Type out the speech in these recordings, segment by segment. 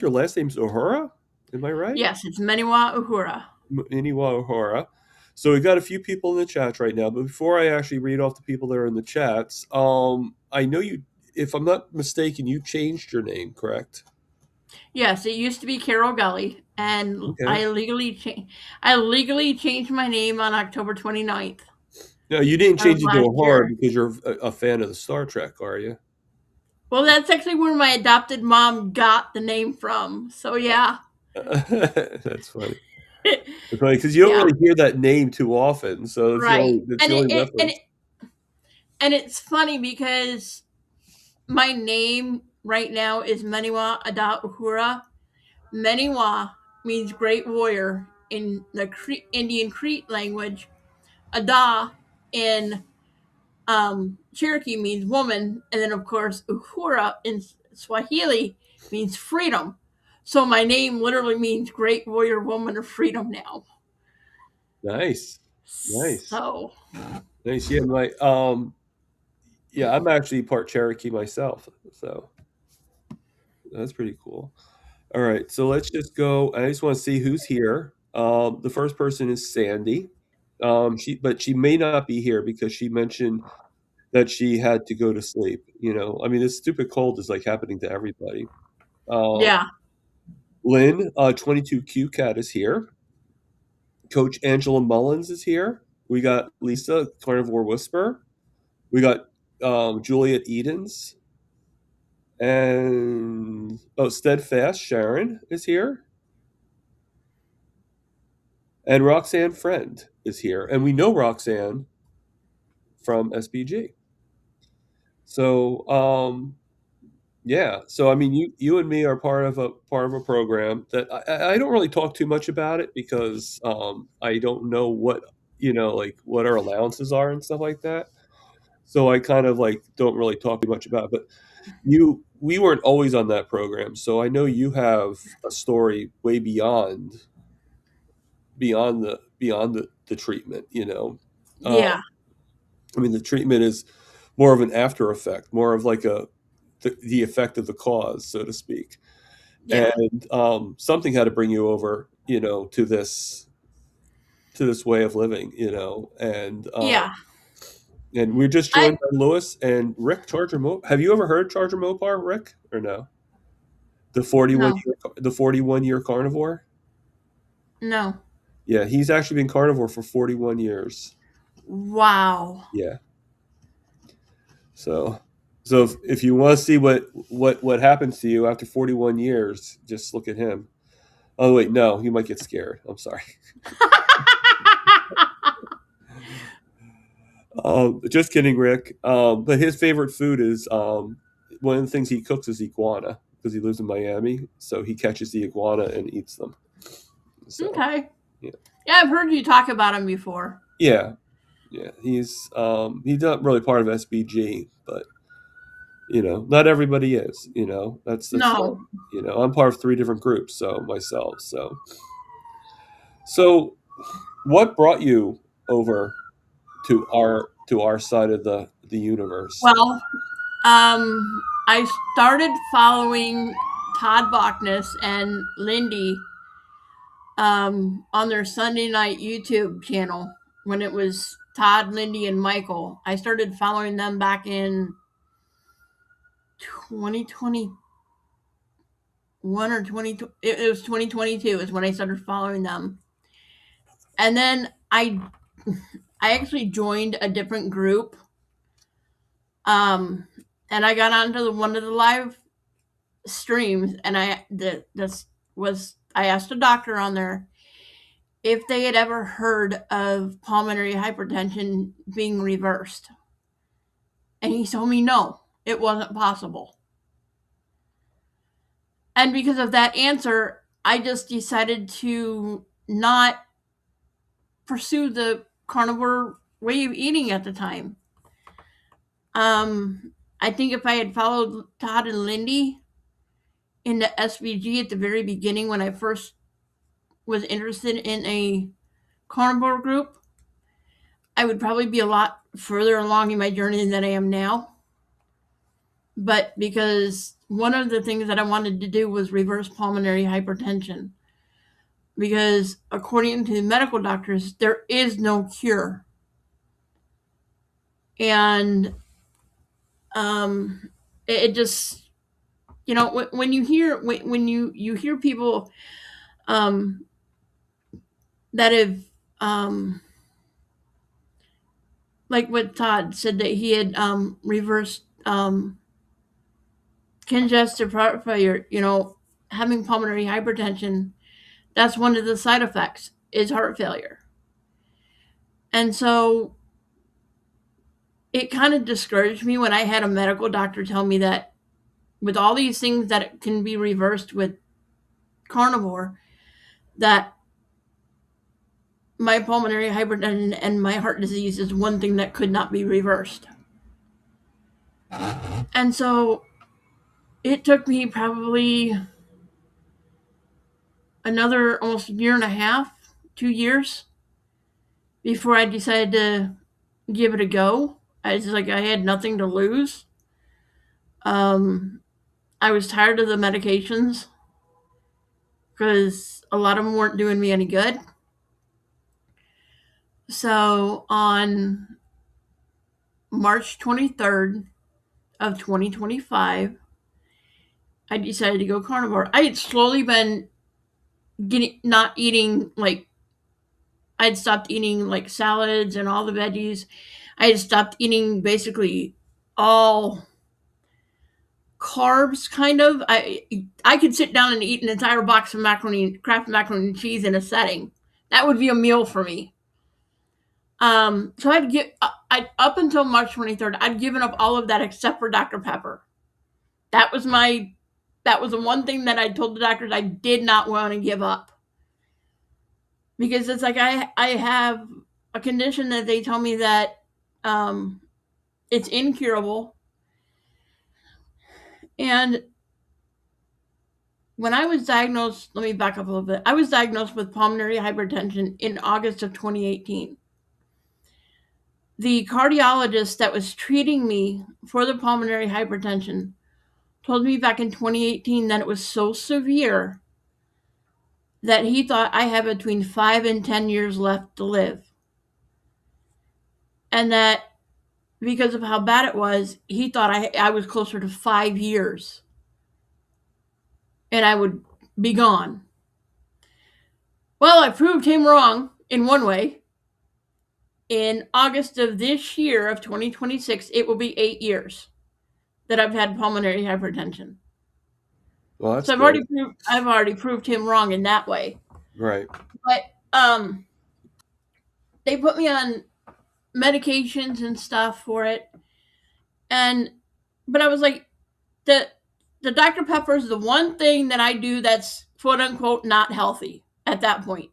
your last name's Uhura. Am I right? Yes, it's Menewa Uhura. Menewa Uhura. So we got a few people in the chats right now, but before I actually read off the people that are in the chats, I know you. If I'm not mistaken, you changed your name, correct? Yes, it used to be Carol Gully, and Okay. I legally changed my name on October 29th No, you didn't of change it to last Uhura year. because you're a fan of the Star Trek, are you? Well, that's actually where my adopted mom got the name from. So yeah. That's funny. It's funny because you don't Yeah, really hear that name too often, so right. that's the only reference. And it's funny because my name right now is Menewa Ada Uhura. Menewa means great warrior in the Indian Crete language. Ada in Cherokee means woman, and then of course Uhura in Swahili means freedom. So my name literally means great warrior woman of freedom now. Nice, nice, So nice. Yeah, I'm actually part Cherokee myself, so that's pretty cool. All right, so let's just go. I just want to see who's here. The first person is Sandy. But she may not be here because she mentioned that she had to go to sleep. I mean, this stupid cold is like happening to everybody. Uh, yeah, Lynn, 22Q Cat is here. Coach Angela Mullins is here. We got Lisa, Carnivore Whisper. We got Juliet Edens. And Steadfast Sharon is here. And Roxanne Friend is here. And we know Roxanne from SBG. So yeah. So I mean you and me are part of a program that I don't really talk too much about it because I don't know like what our allowances are and stuff like that. So I kind of like don't really talk too much about it. But we weren't always on that program, so I know you have a story way beyond the treatment. Uh, yeah, I mean, the treatment is more of an after effect, more of like the effect of the cause, so to speak. yeah, And something had to bring you over, to this way of living, yeah. and we're just I joined by Lewis and Rick Charger Mo. Have you ever heard Charger Mopar, Rick, or no? The 41 no, year the 41-year carnivore. no. Yeah, he's actually been carnivore for 41 years. Wow. Yeah. So if you want to see what happens to you after 41 years, just look at him. Oh wait, no, you might get scared. I'm sorry. Just kidding, Rick. But his favorite food is one of the things he cooks is iguana because he lives in Miami. So he catches the iguana and eats them. So Okay. yeah, Yeah, I've heard you talk about him before. yeah, yeah. He's not really part of SBG, but not everybody is. That's No. I'm part of three different groups. So myself. So what brought you over to our side of the universe? Well, I started following Todd Bachnis and Lindy on their Sunday night YouTube channel when it was Todd, Lindy, and Michael. I started following them back in 2021 or 20. It was 2022 is when I started following them, and then I actually joined a different group. Um, and I got onto one of the live streams, and this was I asked a doctor on there if they had ever heard of pulmonary hypertension being reversed, and he told me no, it wasn't possible. And because of that answer, I just decided to not pursue the carnivore way of eating at the time. Um, I think if I had followed Todd and Lindy in the SVG at the very beginning when I first was interested in a carnivore group, I would probably be a lot further along in my journey than I am now. but because one of the things that I wanted to do was reverse pulmonary hypertension. Because according to the medical doctors, there is no cure. And it just, when you hear when you hear people um, that have like what Todd said that he had reversed congestive heart failure, having pulmonary hypertension, that's one of the side effects is heart failure. And so it kind of discouraged me when I had a medical doctor tell me that with all these things that can be reversed with carnivore, that my pulmonary hypertension and my heart disease is one thing that could not be reversed. And so it took me probably another almost a year and a half, 2 years before I decided to give it a go. I was like, I had nothing to lose. Um, I was tired of the medications because a lot of them weren't doing me any good. So on March 23rd of 2025, I decided to go carnivore. I had slowly been not eating like I'd stopped eating like salads and all the veggies. I had stopped eating basically all carbs kind of. I could sit down and eat an entire box of macaroni, Kraft macaroni and cheese in a setting. That would be a meal for me. So I'd get I up until March 23rd, I'd given up all of that except for Dr. Pepper. That was my that was the one thing that I told the doctors I did not want to give up. Because it's like I have a condition that they tell me that um it's incurable. And when I was diagnosed, let me back up a little bit. I was diagnosed with pulmonary hypertension in August of 2018. The cardiologist that was treating me for the pulmonary hypertension told me back in 2018 that it was so severe that he thought I had between 5 and 10 years left to live. And that because of how bad it was, he thought I was closer to 5 years and I would be gone. Well, I proved him wrong in one way. In August of this year of 2026, it will be 8 years that I've had pulmonary hypertension. Well, that's So good. I've already proved him wrong in that way. Right. But they put me on medications and stuff for it. And but I was like, the the Dr. Pepper is the one thing that I do that's quote unquote not healthy at that point.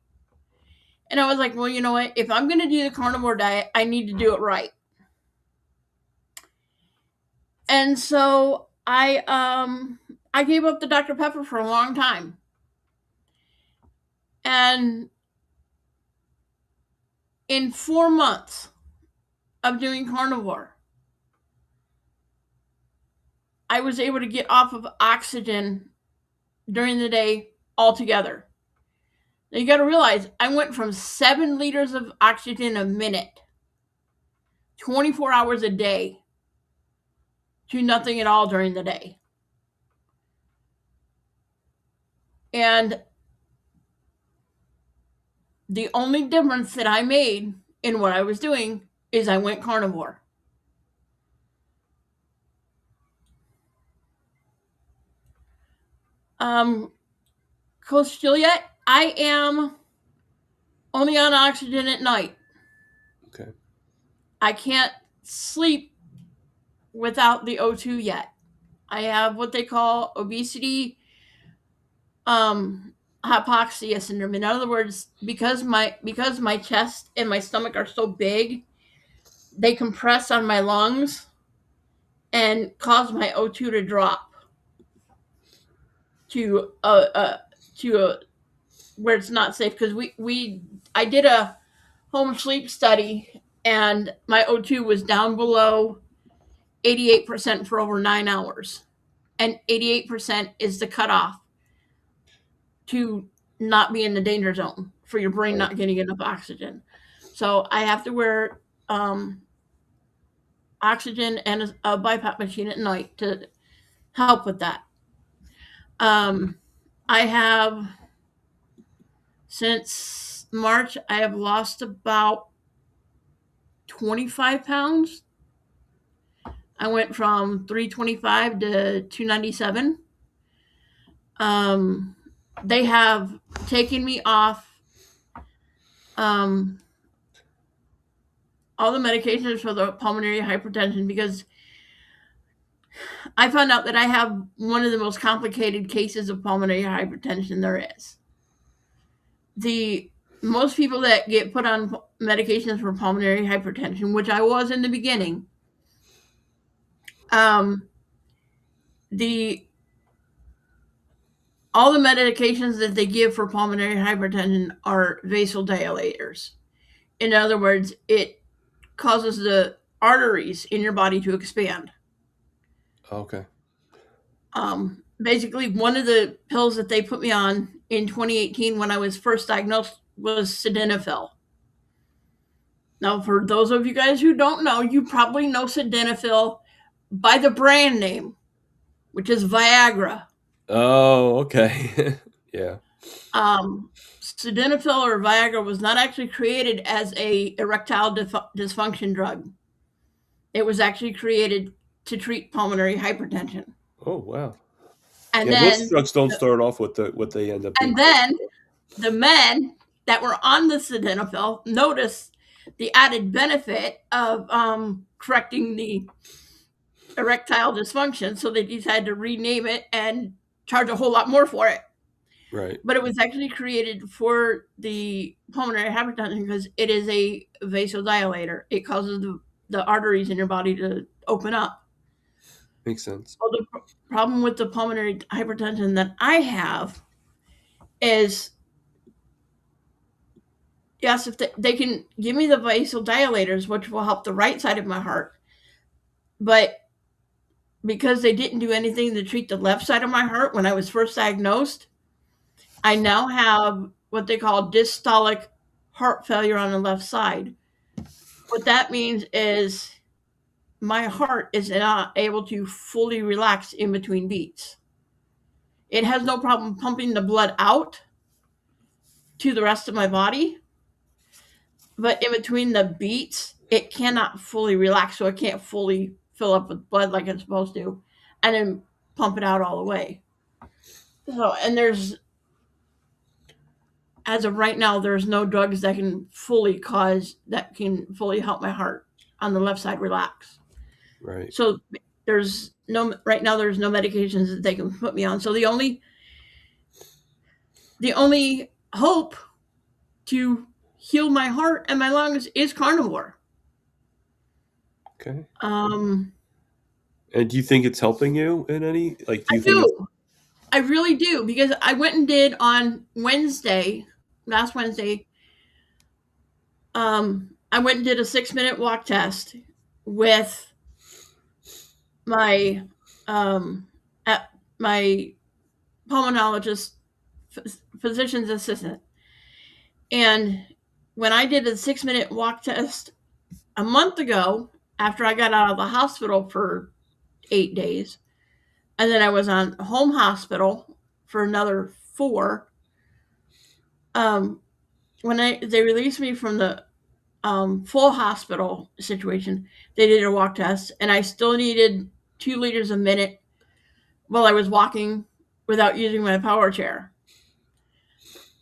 And I was like, well, you know what? If I'm gonna do the carnivore diet, I need to do it right. And so I gave up the Dr. Pepper for a long time. And in 4 months of doing carnivore, I was able to get off of oxygen during the day altogether. Now you got to realize I went from 7 liters of oxygen a minute, 24 hours a day, to nothing at all during the day. And the only difference that I made in what I was doing is I went carnivore. Um, Coach Juliet, I am only on oxygen at night. Okay. I can't sleep without the O2 yet. I have what they call obesity hypoxia syndrome. In other words, because my chest and my stomach are so big, they compress on my lungs and cause my O2 to drop to to a where it's not safe. Because we I did a home sleep study and my O2 was down below 88% for over 9 hours. And 88% is the cutoff to not be in the danger zone for your brain Right. not getting enough oxygen. So I have to wear oxygen and a BiPAP machine at night to help with that. Um, I have, since March, I have lost about 25 pounds. I went from 325 to 297. Um, they have taken me off um, all the medications for the pulmonary hypertension because I found out that I have one of the most complicated cases of pulmonary hypertension there is. The most people that get put on medications for pulmonary hypertension, which I was in the beginning, um, the all the medications that they give for pulmonary hypertension are vasodilators. In other words, it causes the arteries in your body to expand. Okay. Basically, one of the pills that they put me on in 2018 when I was first diagnosed was sildenafil. Now, for those of you guys who don't know, you probably know sildenafil by the brand name, which is Viagra. Oh, okay. Yeah. Sildenafil or Viagra was not actually created as a erectile dysfunction drug. It was actually created to treat pulmonary hypertension. Oh, wow. And Yeah, most then, drugs don't start off with what they end up and being. then the men that were on the sildenafil noticed the added benefit of correcting the erectile dysfunction, so they decided to rename it and charge a whole lot more for it. Right. But it was actually created for the pulmonary hypertension because it is a vasodilator. It causes the arteries in your body to open up. Makes sense. Well, the problem with the pulmonary hypertension that I have is, yes, if they can give me the vasodilators, which will help the right side of my heart, but because they didn't do anything to treat the left side of my heart when I was first diagnosed, I now have what they call diastolic heart failure on the left side. What that means is my heart is not able to fully relax in between beats. It has no problem pumping the blood out to the rest of my body, but in between the beats, it cannot fully relax, so it can't fully fill up with blood like it's supposed to, and then pump it out all the way. So, and there's, as of right now, there's no drugs that can fully help my heart on the left side relax. Right. So there's no right now there's no medications that they can put me on. So the only hope to heal my heart and my lungs is carnivore. Okay. Um, And do you think it's helping you in any, like, do I you think it's, do. I really do because I went and did on Wednesday, last Wednesday. I went and did a 6 minute walk test with my um, at my pulmonologist, physician's assistant, and when I did a 6 minute walk test a month ago, after I got out of the hospital for 8 days, and then I was on home hospital for another 4. Um, when they released me from the full hospital situation, they did a walk test, and I still needed 2 liters a minute while I was walking without using my power chair.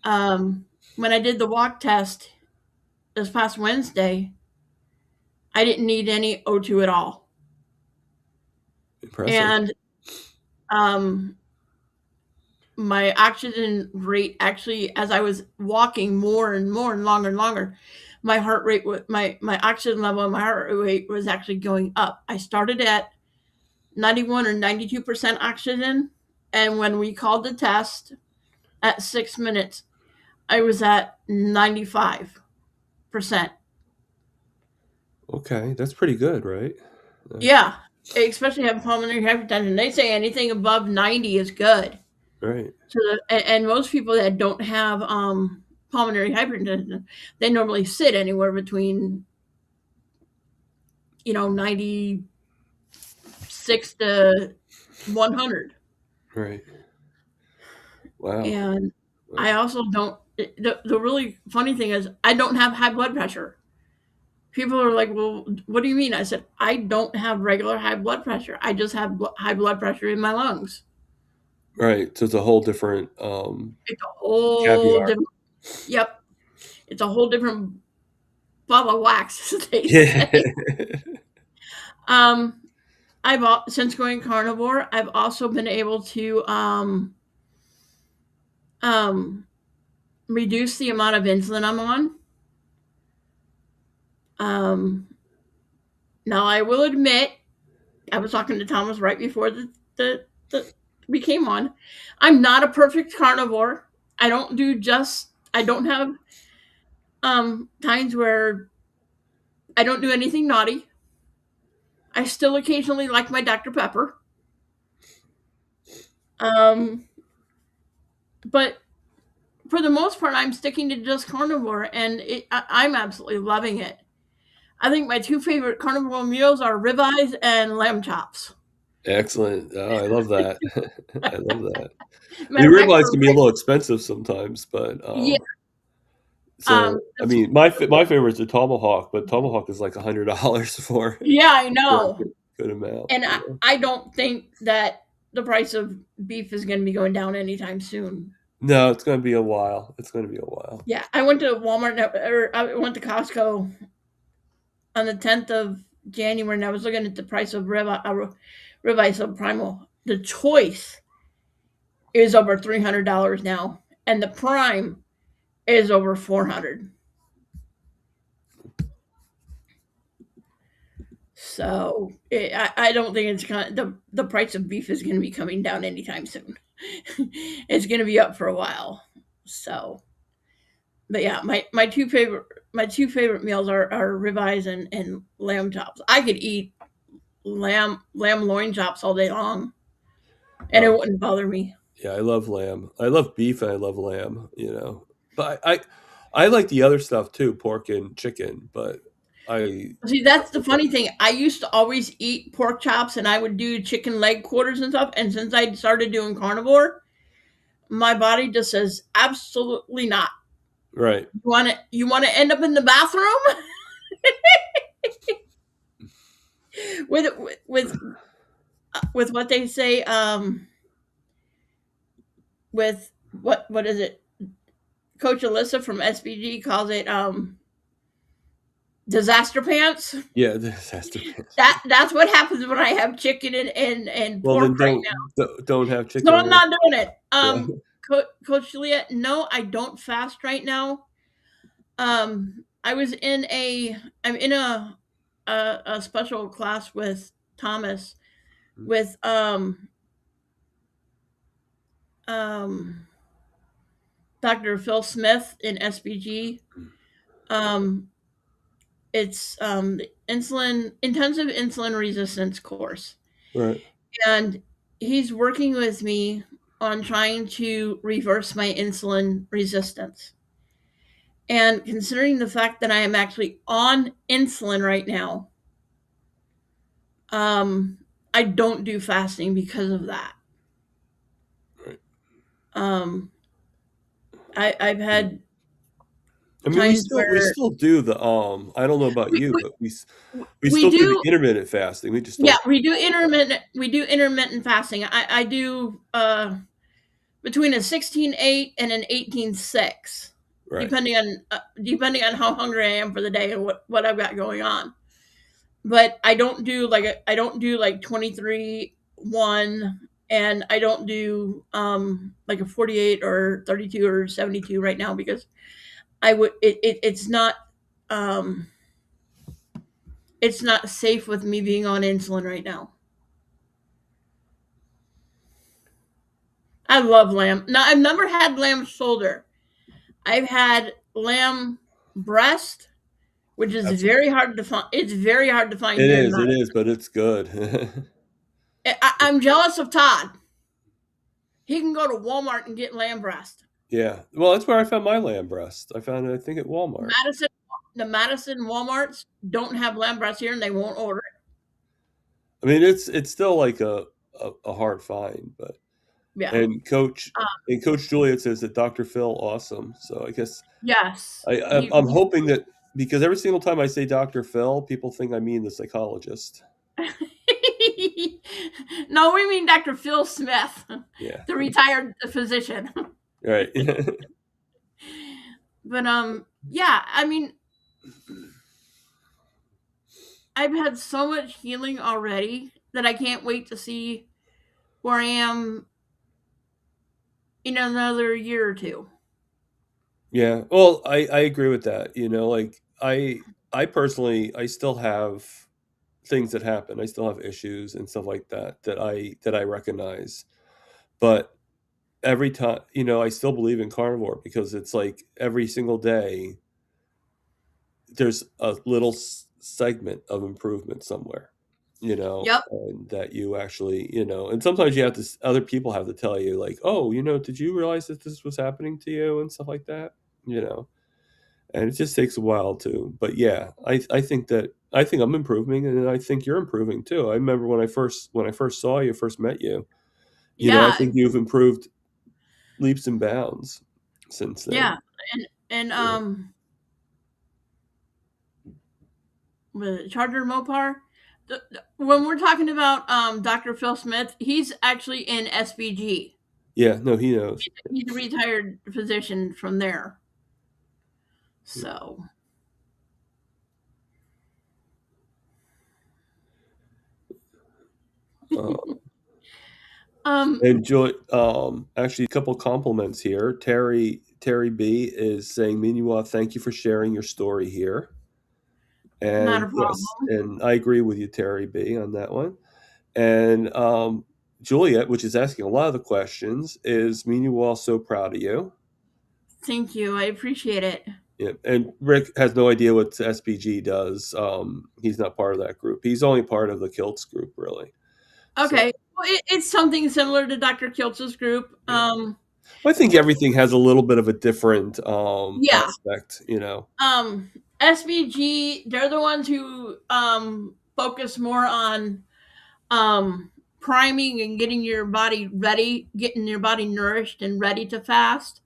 When I did the walk test this past Wednesday, I didn't need any O2 at all. impressive? And um, my oxygen rate actually, as I was walking more and more and longer, my heart rate, my oxygen level and my heart rate was actually going up. I started at 91 or 92% oxygen. And when we called the test at 6 minutes, I was at 95%. Okay, that's pretty good, right? Yeah. especially have pulmonary hypertension. They say anything above 90 is good. Right. So and most people that don't have pulmonary hypertension, they normally sit anywhere between 96 to 100. Right. Wow. And I Wow. also don't. The really funny thing is I don't have high blood pressure. People are like, "Well, what do you mean?" I said, "I don't have regular high blood pressure. I just have high blood pressure in my lungs." Right. So it's a whole different It's a whole caviar. different. Yep, it's a whole different ball of wax, as they Yeah. say. Um, since going carnivore, I've also been able to um, reduce the amount of insulin I'm on. Um, Now, I will admit, I was talking to Thomas right before the we came on. I'm not a perfect carnivore. I don't have times where I don't do anything naughty. I still occasionally like my Dr. Pepper. Um, but for the most part, I'm sticking to just carnivore, and I'm absolutely loving it. I think my two favorite carnivore meals are ribeyes and lamb chops. Excellent. Oh, I love that. I love that. The Matter of fact, ribeyes for can be a little expensive sometimes, but yeah, so I that's mean, my favorite is the tomahawk, but tomahawk is like $100 yeah, I for a know. good amount. And You know? I don't think that the price of beef is going to be going down anytime soon. No, it's going to be a while. It's going to be a while. Yeah, I went to Walmart or I went to Costco on the 10th of January, and I was looking at the price of ribeye subprimal. The choice is over $300 now, and the prime is over 400. So I don't think it's going the price of beef is going to be coming down anytime soon. It's going to be up for a while. So, but yeah, my two favorite meals are ribeyes and lamb chops. I could eat lamb loin chops all day long, and it Oh, wouldn't bother me. yeah, I love lamb. I love beef and I love lamb, But I like the other stuff too, pork and chicken, but I See, that's the funny thing. I used to always eat pork chops, and I would do chicken leg quarters and stuff. And since I started doing carnivore, my body just says absolutely not. right. You want to end up in the bathroom with with with what they say with what is it? Coach Alyssa from SBG calls it disaster pants. Yeah, that's the best. That's what happens when I have chicken and Well, then pork right now. don't have So chicken I'm then. not doing it. Yeah. Coach Juliet, no, I don't fast right now. I was in a I'm in a special class with Thomas with um Dr. Phil Smith in SBG. Um, it's the insulin intensive insulin resistance course, Right. and he's working with me on trying to reverse my insulin resistance. And considering the fact that I am actually on insulin right now, um, I don't do fasting because of that. Right. Um, I've Mm. had I mean, times we where still do the I don't know about we, you, we, but we we still do the do. intermittent fasting. We just Yeah, don't. we do intermittent fasting. I do between a 16:8 and an 18:6, Right. depending on how hungry I am for the day and what I've got going on. But I don't do like 23-1, and I don't do like a 48 or 32 or 72 right now because I would um it's not safe with me being on insulin right now. I love lamb. Now I've never had lamb shoulder. I've had lamb breast, which is That's very hard to find. It's very hard to find here in it Madison. is, but it's good. I'm jealous of Todd. He can go to Walmart and get lamb breast. Yeah. Well, that's where I found my lamb breast. I found it, I think, at Walmart. Madison, the Madison Walmarts don't have lamb breast here, and they won't order it. I mean, it's still like a hard find, but Yeah. and Coach Juliet says that Dr. Phil awesome. So I guess Yes. I'm hoping that because every single time I say Dr. Phil, people think I mean the psychologist. No, we mean Dr. Phil Smith, Yeah. the retired physician. Right. But yeah, I mean, I've had so much healing already that I can't wait to see where I am in another year or two. Yeah. Well, I agree with that. You know, like I personally I still have things that happen. I still have issues and stuff like that that I recognize. But every time, you know, I still believe in carnivore because it's like every single day there's a little segment of improvement somewhere, you know, Yep. and that you actually, you know, and sometimes you have to, other people have to tell you, like, oh, you know, did you realize that this was happening to you and stuff like that, you know, and it just takes a while to, but yeah, I think that, I think I'm improving and I think you're improving too. I remember when I first saw you, first met you, you know, I Yeah. think you've improved leaps and bounds since Yeah. then. And Yeah. with Charger Mopar, when we're talking about Dr. Phil Smith, he's actually in SBG. Yeah, no, he knows. He's a retired physician from there. Yeah. So, Uh, um, Enjoy. Actually, a couple compliments here. Terry B is saying, "Meanwhile, thank you for sharing your story here." not a And yes, problem. and I agree with you, Terry B, on that one. And Juliet, which is asking a lot of the questions, is meanwhile so proud of you. Thank you. I appreciate it. Yeah, and Rick has no idea what SPG does. He's not part of that group. He's only part of the Kilts group, really. So Okay. Well, it's something similar to Dr. Kiltz's group. yeah. I think But everything has a little bit of a different yeah, aspect, you know. SVG, they're the ones who focus more on um, priming and getting your body ready, getting your body nourished and ready to fast,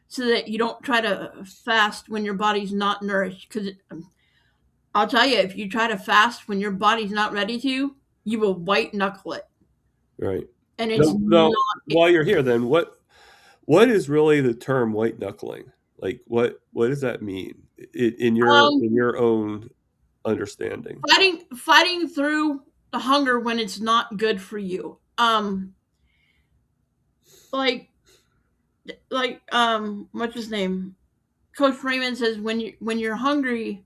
so that you don't try to fast when your body's not nourished. Because I'll tell you, if you try to fast when your body's not ready to, you will white knuckle it, Right. and it's No, not. while you're here, then what is really the term white knuckling? Like what does that mean Um, in your own understanding? fighting through the hunger when it's not good for you. Like what's his name? Coach Freeman says when you're hungry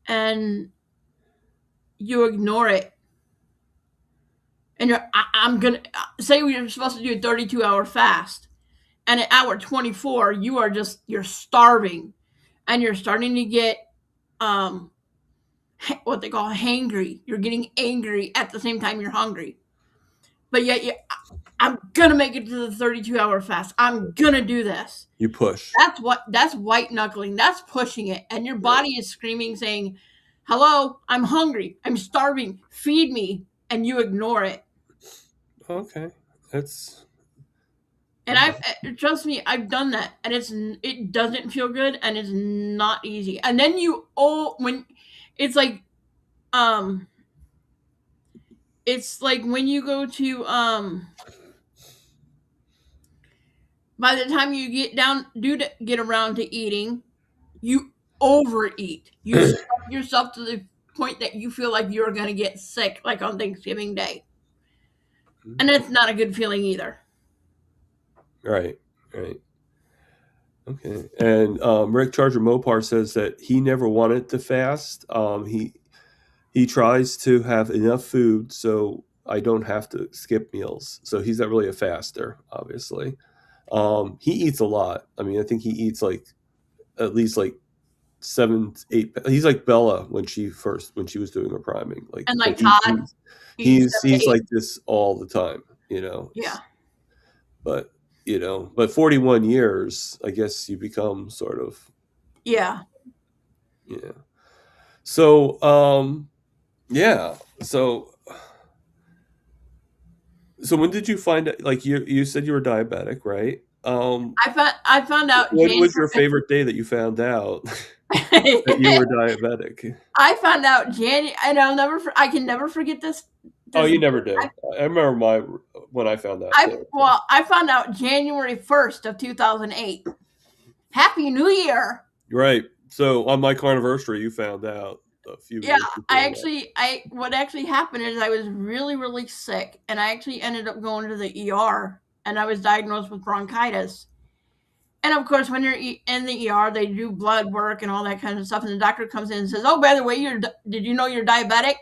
and you ignore it, and I'm gonna say you're supposed to do a 32-hour fast, and at hour 24 you're starving, and you're starting to get um what they call hangry. You're getting angry at the same time you're hungry, but yet I'm gonna make it to the 32-hour fast. I'm gonna do this. You push. That's white knuckling. That's pushing it, and your Right. body is screaming, saying, "Hello, I'm hungry. I'm starving. Feed me," and you ignore it. Okay. That's And I trust me, I've done that, and it doesn't feel good, and it's not easy. And then when it's um like when you go to by the time you get around to eating, you overeat. You stuff yourself to the point that you feel like you're going to get sick, like on Thanksgiving Day. And that's not a good feeling either. right. Right. Okay. And Rick Charger Mopar says that he never wanted to fast. He tries to have enough food so I don't have to skip meals. So he's not really a faster, obviously. He eats a lot. I mean, I think he eats like at least like 7, 8. He's like Bella when she was doing her priming. Like, And but like Todd, he's 7 to he's 8. like this all the time. Yeah. But but 41 years, I guess you become sort of Yeah. yeah. So yeah. So when did you find out? Like you said you were diabetic, right? I found out When January. was your favorite day that you found out that you were diabetic? I found out January, and I can never forget this. Oh, This you never I, do. I remember my when I found out too. I found out January 1st of 2008. Happy New Year! Right. So on my carniversary, you found out a few Yeah, years before that. I what actually happened is I was really really sick, and I actually ended up going to the ER, and I was diagnosed with bronchitis. And of course, when you're in the ER, they do blood work and all that kind of stuff, and the doctor comes in and says, "Oh, by the way, did you know you're diabetic?"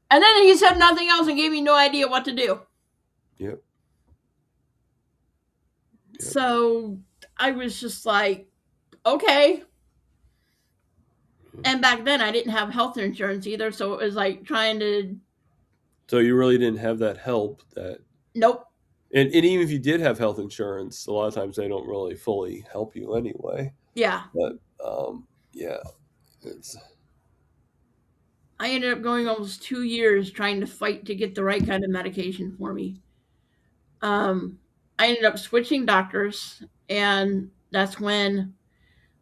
And then he said nothing else and gave me no idea what to do. Yep. Yep. So I was just like, okay. And back then I didn't have health insurance either, so it was like trying to, So you really didn't have that help that nope. and even if you did have health insurance, a lot of times they don't really fully help you anyway. Yeah. But yeah, it's I ended up going almost 2 years trying to fight to get the right kind of medication for me. Um, I ended up switching doctors, and that's when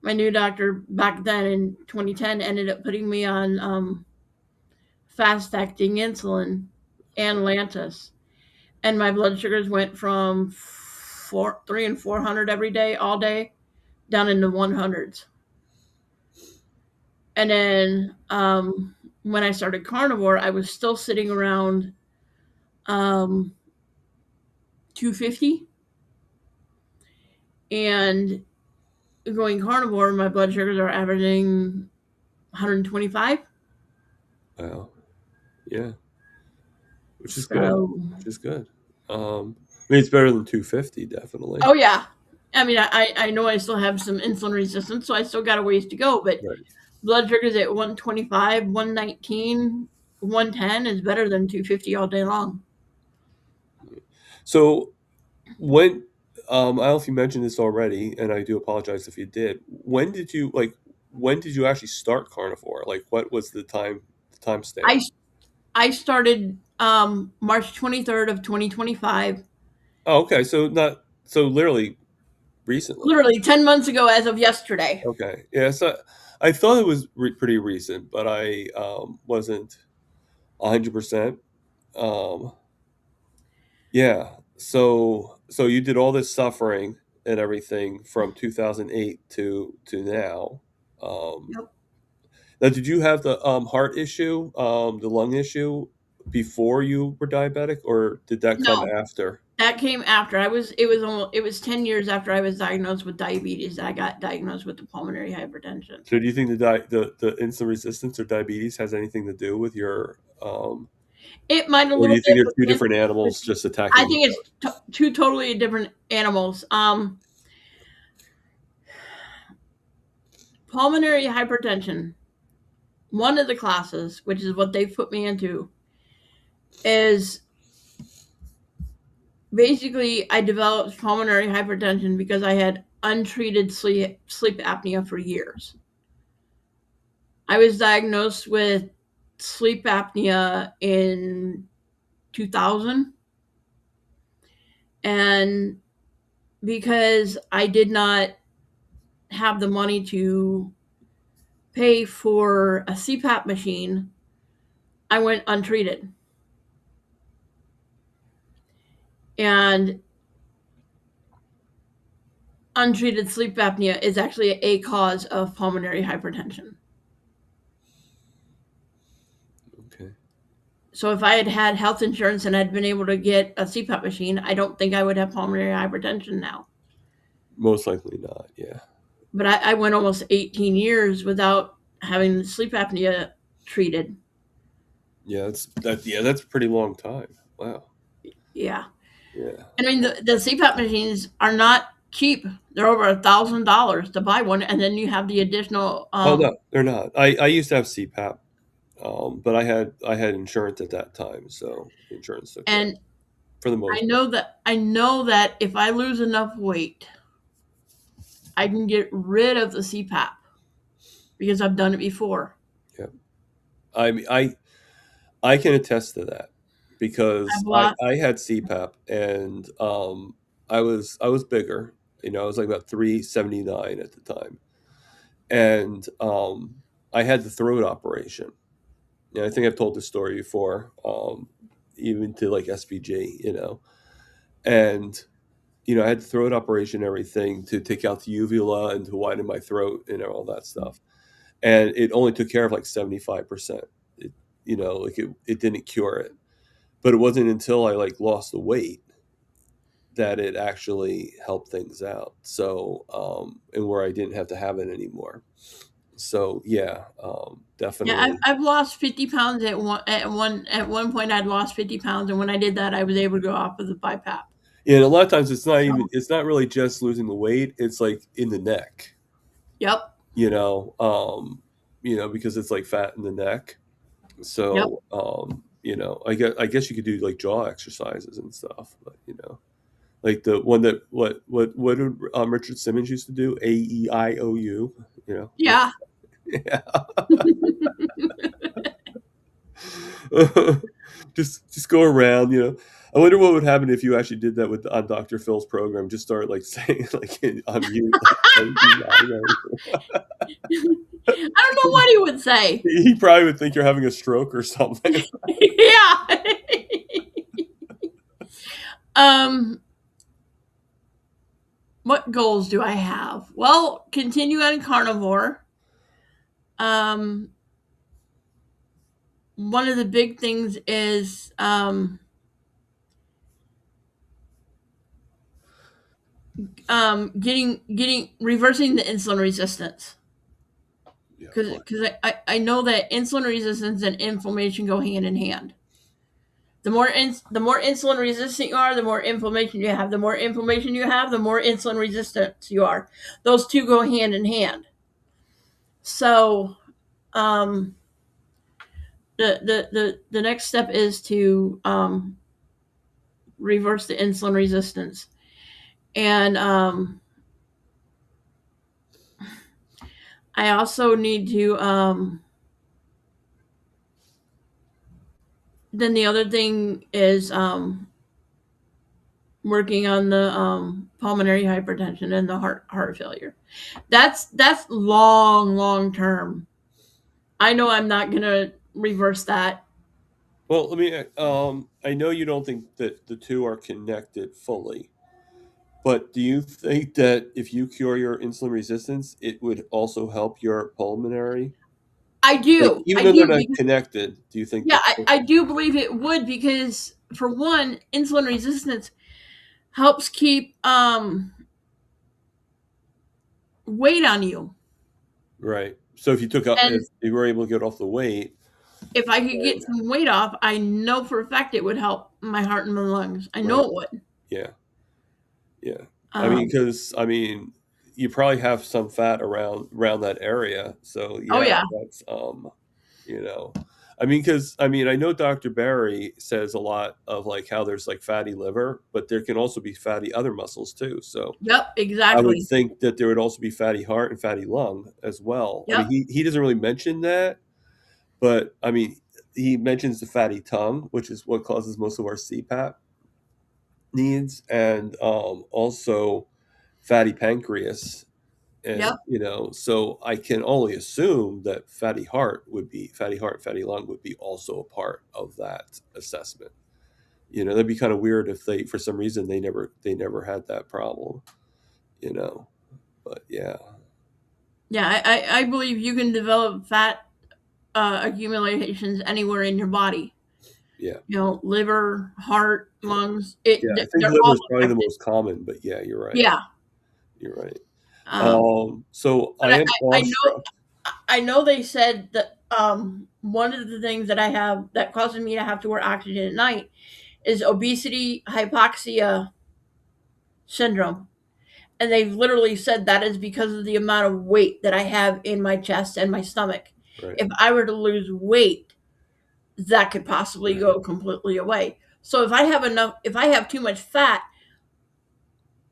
my new doctor back then in 2010 ended up putting me on fast acting insulin and Lantus. And my blood sugars went from 300 and 400 every day, all day, down into 100s. And then when I started carnivore, I was still sitting around 250. And going carnivore, my blood sugars are averaging 125. wow. Yeah, which is good. So, Which is good. I mean, it's better than 250, definitely. oh yeah. I mean, I know I still have some insulin resistance, so I still got a ways to go. But Right. blood sugars at 125, 119, 110 is better than 250 all day long. So when I don't know if you mentioned this already, and I do apologize if you did. When did you actually start carnivore? Like what was the time stamp? I I started March 23rd of 2025, Oh, okay. So not so literally recently. literally 10 months ago as of yesterday. Okay. Yeah, so I thought it was pretty recent, but I wasn't 100%. Um yeah. So you did all this suffering and everything from 2008 to now. Um Yep. Now, did you have the heart issue, the lung issue before you were diabetic, or did that come No, after? that came after. It was 10 years after I was diagnosed with diabetes that I got diagnosed with the pulmonary hypertension. So, do you think the insulin resistance or diabetes has anything to do with your, It might a or do little you think bit, they're but two different animals just I attacking each think it's two totally different animals. Pulmonary hypertension, one of the classes, which is what they put me into, is basically I developed pulmonary hypertension because I had untreated sleep apnea for years. I was diagnosed with sleep apnea in 2000, and because I did not have the money to pay for a CPAP machine, I went untreated. And untreated sleep apnea is actually a cause of pulmonary hypertension. other? Okay, So if I had had health insurance and I'd been able to get a CPAP machine, I don't think I would have pulmonary hypertension now. most likely not. Yeah, But I went almost 18 years without having sleep apnea treated. yeah, that's a pretty long time. Wow. Yeah. Yeah. And I mean, the CPAP machines are not cheap. They're over $1,000 to buy one, and then you have the additional. Oh no, they're not. I used to have CPAP, but I had insurance at that time, so insurance took care of it, And for the most part. I know that if I lose enough weight, I can get rid of the CPAP because I've done it before. Yeah. I mean, I can attest to that I've because lost. I had CPAP and I was bigger. You know, I was like about 379 at the time, and I had the throat operation. Yeah, I think I've told this story before, even to like SPG. You know, and I had the throat operation, and everything to take out the uvula and to widen my throat and all that stuff, and it only took care of like 75%. It, like it didn't cure it, but it wasn't until I like lost the weight that it actually helped things out. So, and where I didn't have to have it anymore. So yeah, Yeah, definitely. I've lost 50 pounds at one point. I'd lost 50 pounds, and when I did that, I was able to go off of the BiPAP. Yeah, and a lot of times So, it's not really just losing the weight. It's like in the neck, yep, you know, because it's like fat in the neck. yep, So, I guess you could do like jaw exercises and stuff, but like the one that what did Richard Simmons used to do? AEIOU. Like yeah. yeah. Just go around. I wonder what would happen if you actually did that with on Dr. Phil's program. Just start like saying like on mute like AEIOU. I don't know what he would say. He probably would think you're having a stroke or something. Yeah. um, what goals do I have? Well, continue on carnivore. Um, one of the big things is getting reversing the insulin resistance Yeah, because I know that insulin resistance and inflammation go hand in hand. The more insulin resistant you are, the more inflammation you have. The more inflammation you have, the more insulin resistant you are. Those two go hand in hand. So um, the next step is to reverse the insulin resistance, and I also need to. Then the other thing is working on the pulmonary hypertension and the heart failure. That's long term. I know I'm not gonna reverse that. well, let me. I know you don't think that the two are connected fully, but do you think that if you cure your insulin resistance, it would also help your pulmonary? Like, even I though they're do not because connected, do you think yeah, that? I do believe it would because for one, insulin resistance helps keep weight on you. Right. So if you took out, And if you were able to get off the weight, if I could get then some weight off, I know for a fact it would help my heart and my lungs. I know right. it would. Yeah. Yeah. Um, Because you probably have some fat around that area. So oh yeah, yeah, that's you know, because I know Dr. Barry says a lot of like how there's like fatty liver, but there can also be fatty other muscles too. So yep, I would exactly. think that there would also be fatty heart and fatty lung as well. Yep, He doesn't really mention that, but he mentions the fatty tongue, which is what causes most of our CPAP needs, and also fatty pancreas. And yep, so I can only assume that fatty heart, fatty lung would be also a part of that assessment. That'd be kind of weird if they, for some reason, they never had that problem. You know, but yeah, yeah. I believe you can develop fat accumulations anywhere in your body. yeah, You know, liver, heart, lungs. yeah. I think They're liver all is probably the affected. most common, but yeah, you're right. Yeah. You're right. Um, So I but am I know awestruck. they said that one of the things that I have that causes me to have to wear oxygen at night is obesity hypoxia syndrome. And they've literally said that is because of the amount of weight that I have in my chest and my stomach. Right. If I were to lose weight, that could possibly Right. go completely away. So if I have too much fat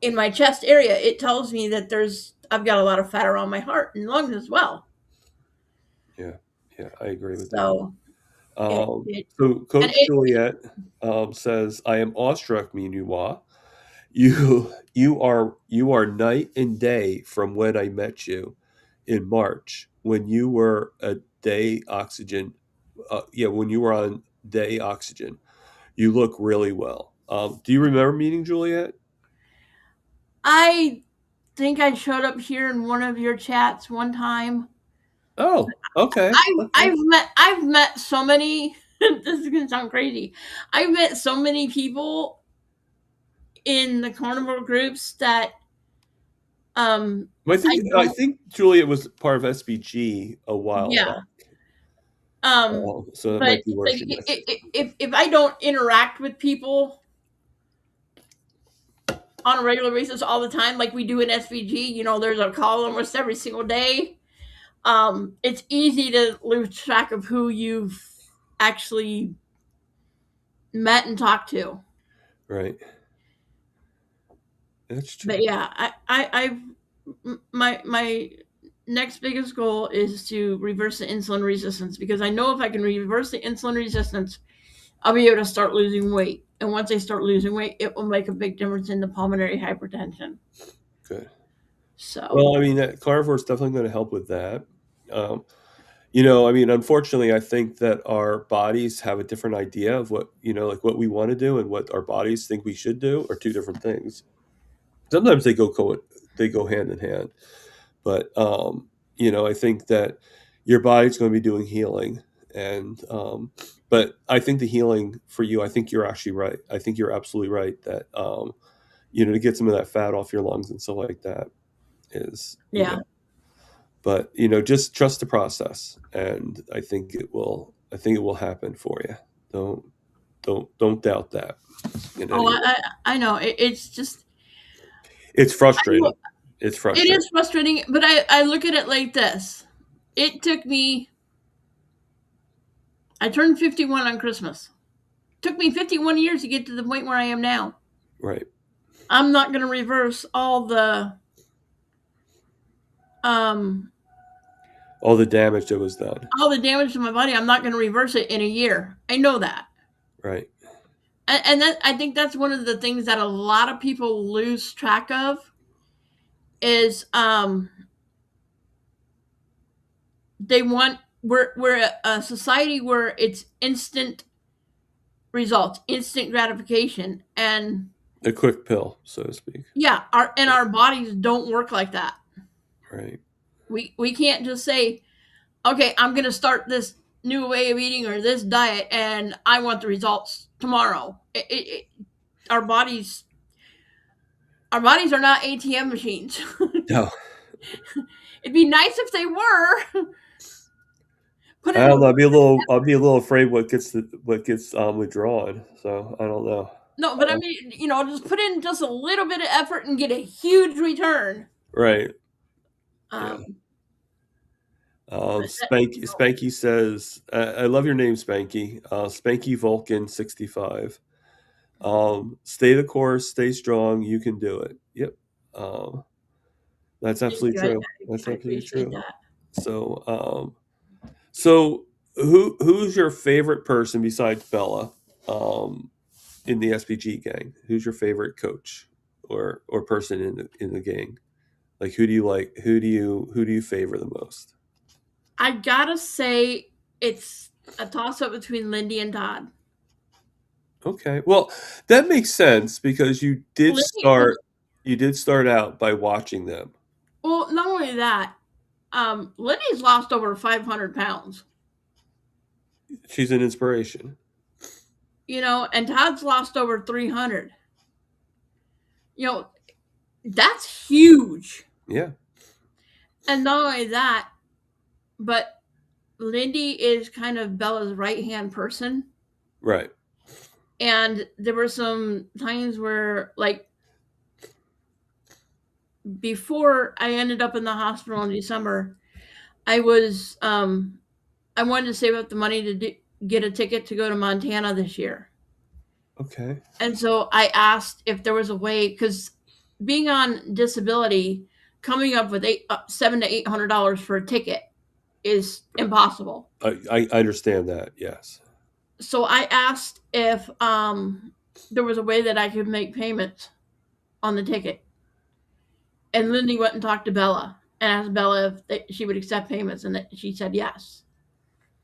in my chest area, it tells me that I've got a lot of fat around my heart and lungs as well. Yeah. Yeah. I agree with that. So it So and Coach it Juliet says, "I am awestruck, Menewa. You are night and day from when I met you in March when you were a day oxygen. Yeah, when you were on day oxygen, you look really well. Do you remember meeting Juliet? I think I showed up here in one of your chats one time. Oh, okay, okay. I've met so many. This is gonna sound crazy. I've met so many people in the carnivore groups that um Well, I I don't. think Juliet was part of SBG a while Yeah. back, so that But might be it's where like she met you. if I don't interact with people on a regular basis all the time, like we do in SVG, there's a call almost every single day. It's easy to lose track of who you've actually met and talked to. Right, that's But true. yeah, my next biggest goal is to reverse the insulin resistance because I know if I can reverse the insulin resistance, I'll be able to start losing weight. And once I start losing weight, it will make a big difference in the pulmonary hypertension. Good. So Well, I mean, that carnivore is definitely going to help with that. Um, I mean, unfortunately, I think that our bodies have a different idea of what, like what we want to do and what our bodies think we should do are two different things. Sometimes they go hand in hand. But I think that your body's going to be doing healing, and but I think the healing for you, I think you're actually right. I think you're absolutely right that to get some of that fat off your lungs and stuff like that is, yeah. but just trust the process, and I think it will happen for you. Don't don't doubt that in Oh, any way. I know. It's just It's I know frustrating. It's it frustrating. is frustrating, but I look at it like this. It took me. I turned 51 on Christmas. It took me 51 years to get to the point where I am now. Right. I'm not going to reverse um All the damage that was done. all the damage to my body. I'm not going to reverse it in a year. I know that. Right. And I think that's one of the things that a lot of people lose track of is they want we're a society where it's instant results, instant gratification, and A quick pill, so to speak. yeah, our bodies don't work like that. Right. We can't just say, okay, I'm going to start this new way of eating or this diet, and I want the results tomorrow. Our bodies our bodies are not ATM machines. No, It'd be nice if they were. Put I in a don't know. little I'll be a little afraid what gets withdrawn. So I don't know. no, but I Uh, mean, just put in just a little bit of effort and get a huge return. right. Yeah. Um, but that, Spanky says, I love your name, Spanky. Spanky Vulcan 65. Stay the course, stay strong. You can do it. Yep. Um, that's thank absolutely you. true. That's I absolutely appreciate true. that. So, so who's your favorite person besides Bella? Um, in the SPG gang? Who's your favorite coach or person in the gang? Like who do you like? Who do you favor the most? I gotta say, it's a toss up between Lindy and Todd. Okay, well that makes sense because Lindy, you did start out by watching them. well, not only that, Lindy's lost over 500 pounds, She's an inspiration. and Todd's lost over 300. You know, that's huge. Yeah, And not only that, but Lindy is kind of Bella's right hand person. right. And there were some times where, like, before I ended up in the hospital in December, I was I wanted to save up the money to get a ticket to go to Montana this year. Okay. And so I asked if there was a way, because being on disability, coming up with $700 to $800 for a ticket is impossible. I understand that. Yes. So I asked if there was a way that I could make payments on the ticket. And Lindy went and talked to Bella and asked Bella if she would accept payments, and that she said yes.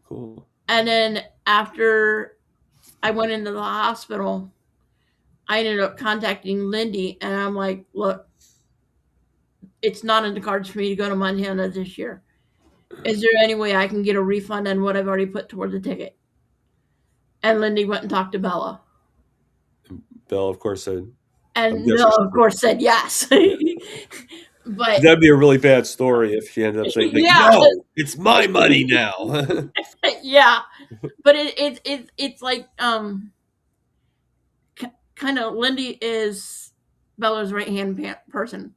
Cool. And then after I went into the hospital, I ended up contacting Lindy, and I'm like, look, it's not in the cards for me to go to Montana this year. Is there any way I can get a refund on what I've already put toward the ticket? And Lindy went and talked to Bella. Belle, of course, said, I'm And guessing Bella, of course, said yes. yeah. But That'd be a really bad story if she ended up saying like, yeah, "No, it's my money now." yeah. But it's like kind of Lindy is Bella's right hand person,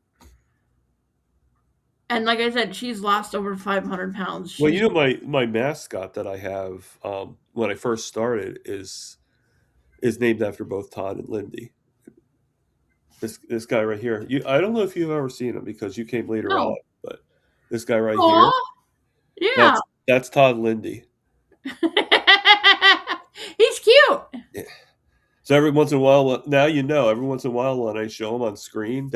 and like I said, she's lost over 500 pounds. Well, She's my mascot that I have when I first started is named after both Todd and Lindy. This guy right here. I don't know if you've ever seen him because you came later on, no, but this guy right here, oh yeah, that's Todd Lindy. he's cute. Yeah. So every once in a while, now you know. Every once in a while, when I show him on screen,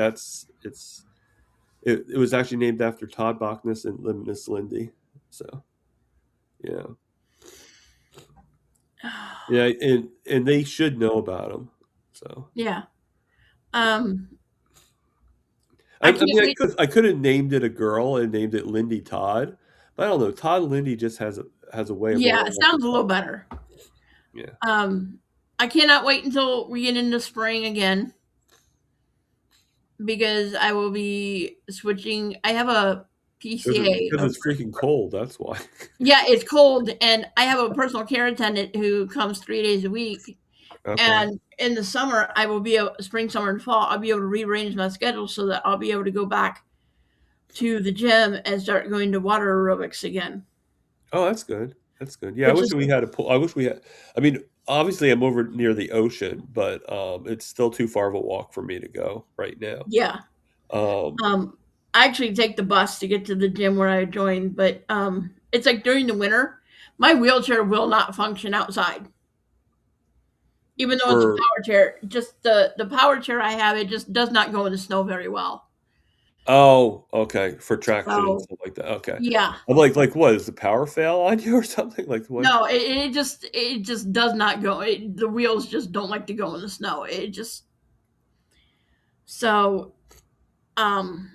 it was actually named after Todd Bachnis and Miss Lindy. So yeah, yeah, and they should know about him. So Yeah, um, I I can't mean, wait. I could have named it a girl and named it Lindy Todd, but I don't know. Todd and Lindy just has a way of Yeah, rolling it off the sounds a little tongue. better. Yeah, Um, I cannot wait until we get into spring again because I will be switching. I have a PCA. because it's freaking cold. That's why. Yeah, it's cold, and I have a personal care attendant who comes 3 days a week. Okay. And in the summer, I will be able, spring, summer, and fall. I'll be able to rearrange my schedule so that I'll be able to go back to the gym and start going to water aerobics again. Oh, that's good. That's good. Yeah, I Which wish is we had a pool. I wish we had. I mean, obviously, I'm over near the ocean, but it's still too far of a walk for me to go right now. yeah. Um, Um, I actually take the bus to get to the gym where I joined, but it's like during the winter, my wheelchair will not function outside, even though it's a for power chair. Just the power chair I have, it just does not go in the snow very well. Oh, okay, for traction and So stuff like that. Okay, yeah, I'm like, what is the power fail on you or something? Like what? no, it just does not go. The wheels just don't like to go in the snow. It just so um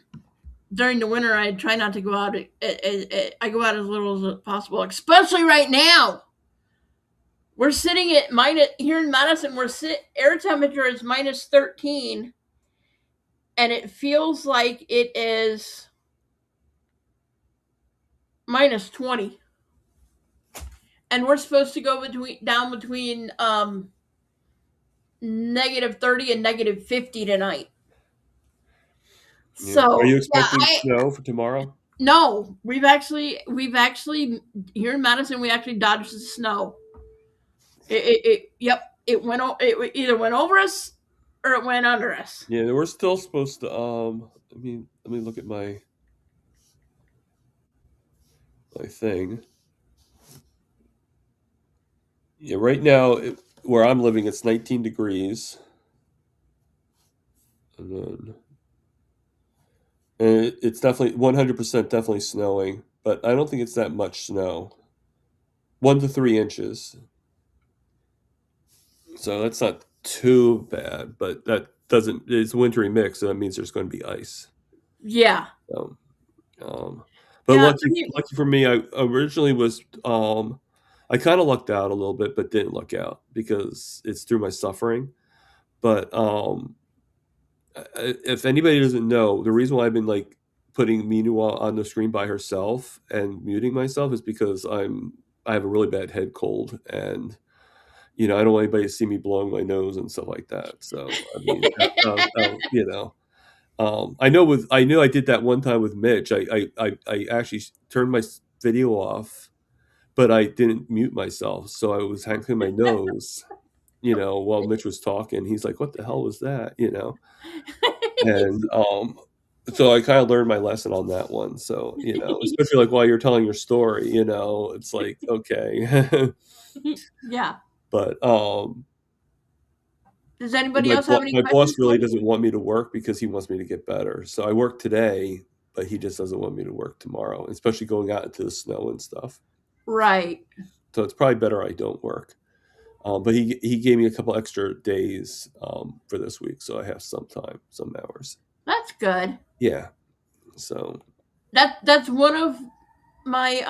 during the winter I try not to go out. I go out as little as possible, especially right now. We're sitting at minus here in Madison. Air temperature is minus 13, and it feels like it is minus 20. And we're supposed to go between negative 30 and negative 50 tonight. Yeah. Are So you yeah, expecting I snow for tomorrow? no, we've actually here in Madison we actually dodged the snow. Yep, it either went over us or it went under us. Yeah, we're still supposed to. Let me look at my thing. Yeah, right now where I'm living, it's 19 degrees, and then and it's definitely 100% definitely snowing, but I don't think it's that much snow. 1 to 3 inches. So that's not too bad, but that doesn't. It's a wintry mix, so that means there's going to be ice. Yeah, So, um, but yeah. I mean, lucky for me, I originally was. I kind of lucked out a little bit, but didn't luck out because it's through my suffering. But if anybody doesn't know, the reason why I've been like putting Menewa on the screen by herself and muting myself is because I have a really bad head cold and I don't want anybody to see me blowing my nose and stuff like that. So I mean, I know I did that one time with Mitch. I actually turned my video off, but I didn't mute myself, so I was hacking my nose, while Mitch was talking. He's like, "What the hell was that?" And so I kind of learned my lesson on that one. So especially like while you're telling your story, it's like okay, Yeah. but Does anybody else have any my boss questions for really me? doesn't want me to work because he wants me to get better. So I work today, but he just doesn't want me to work tomorrow, especially going out into the snow and stuff. Right. So it's probably better I don't work. But he gave me a couple extra days for this week, so I have some time, some hours. That's good. Yeah. So That's one of my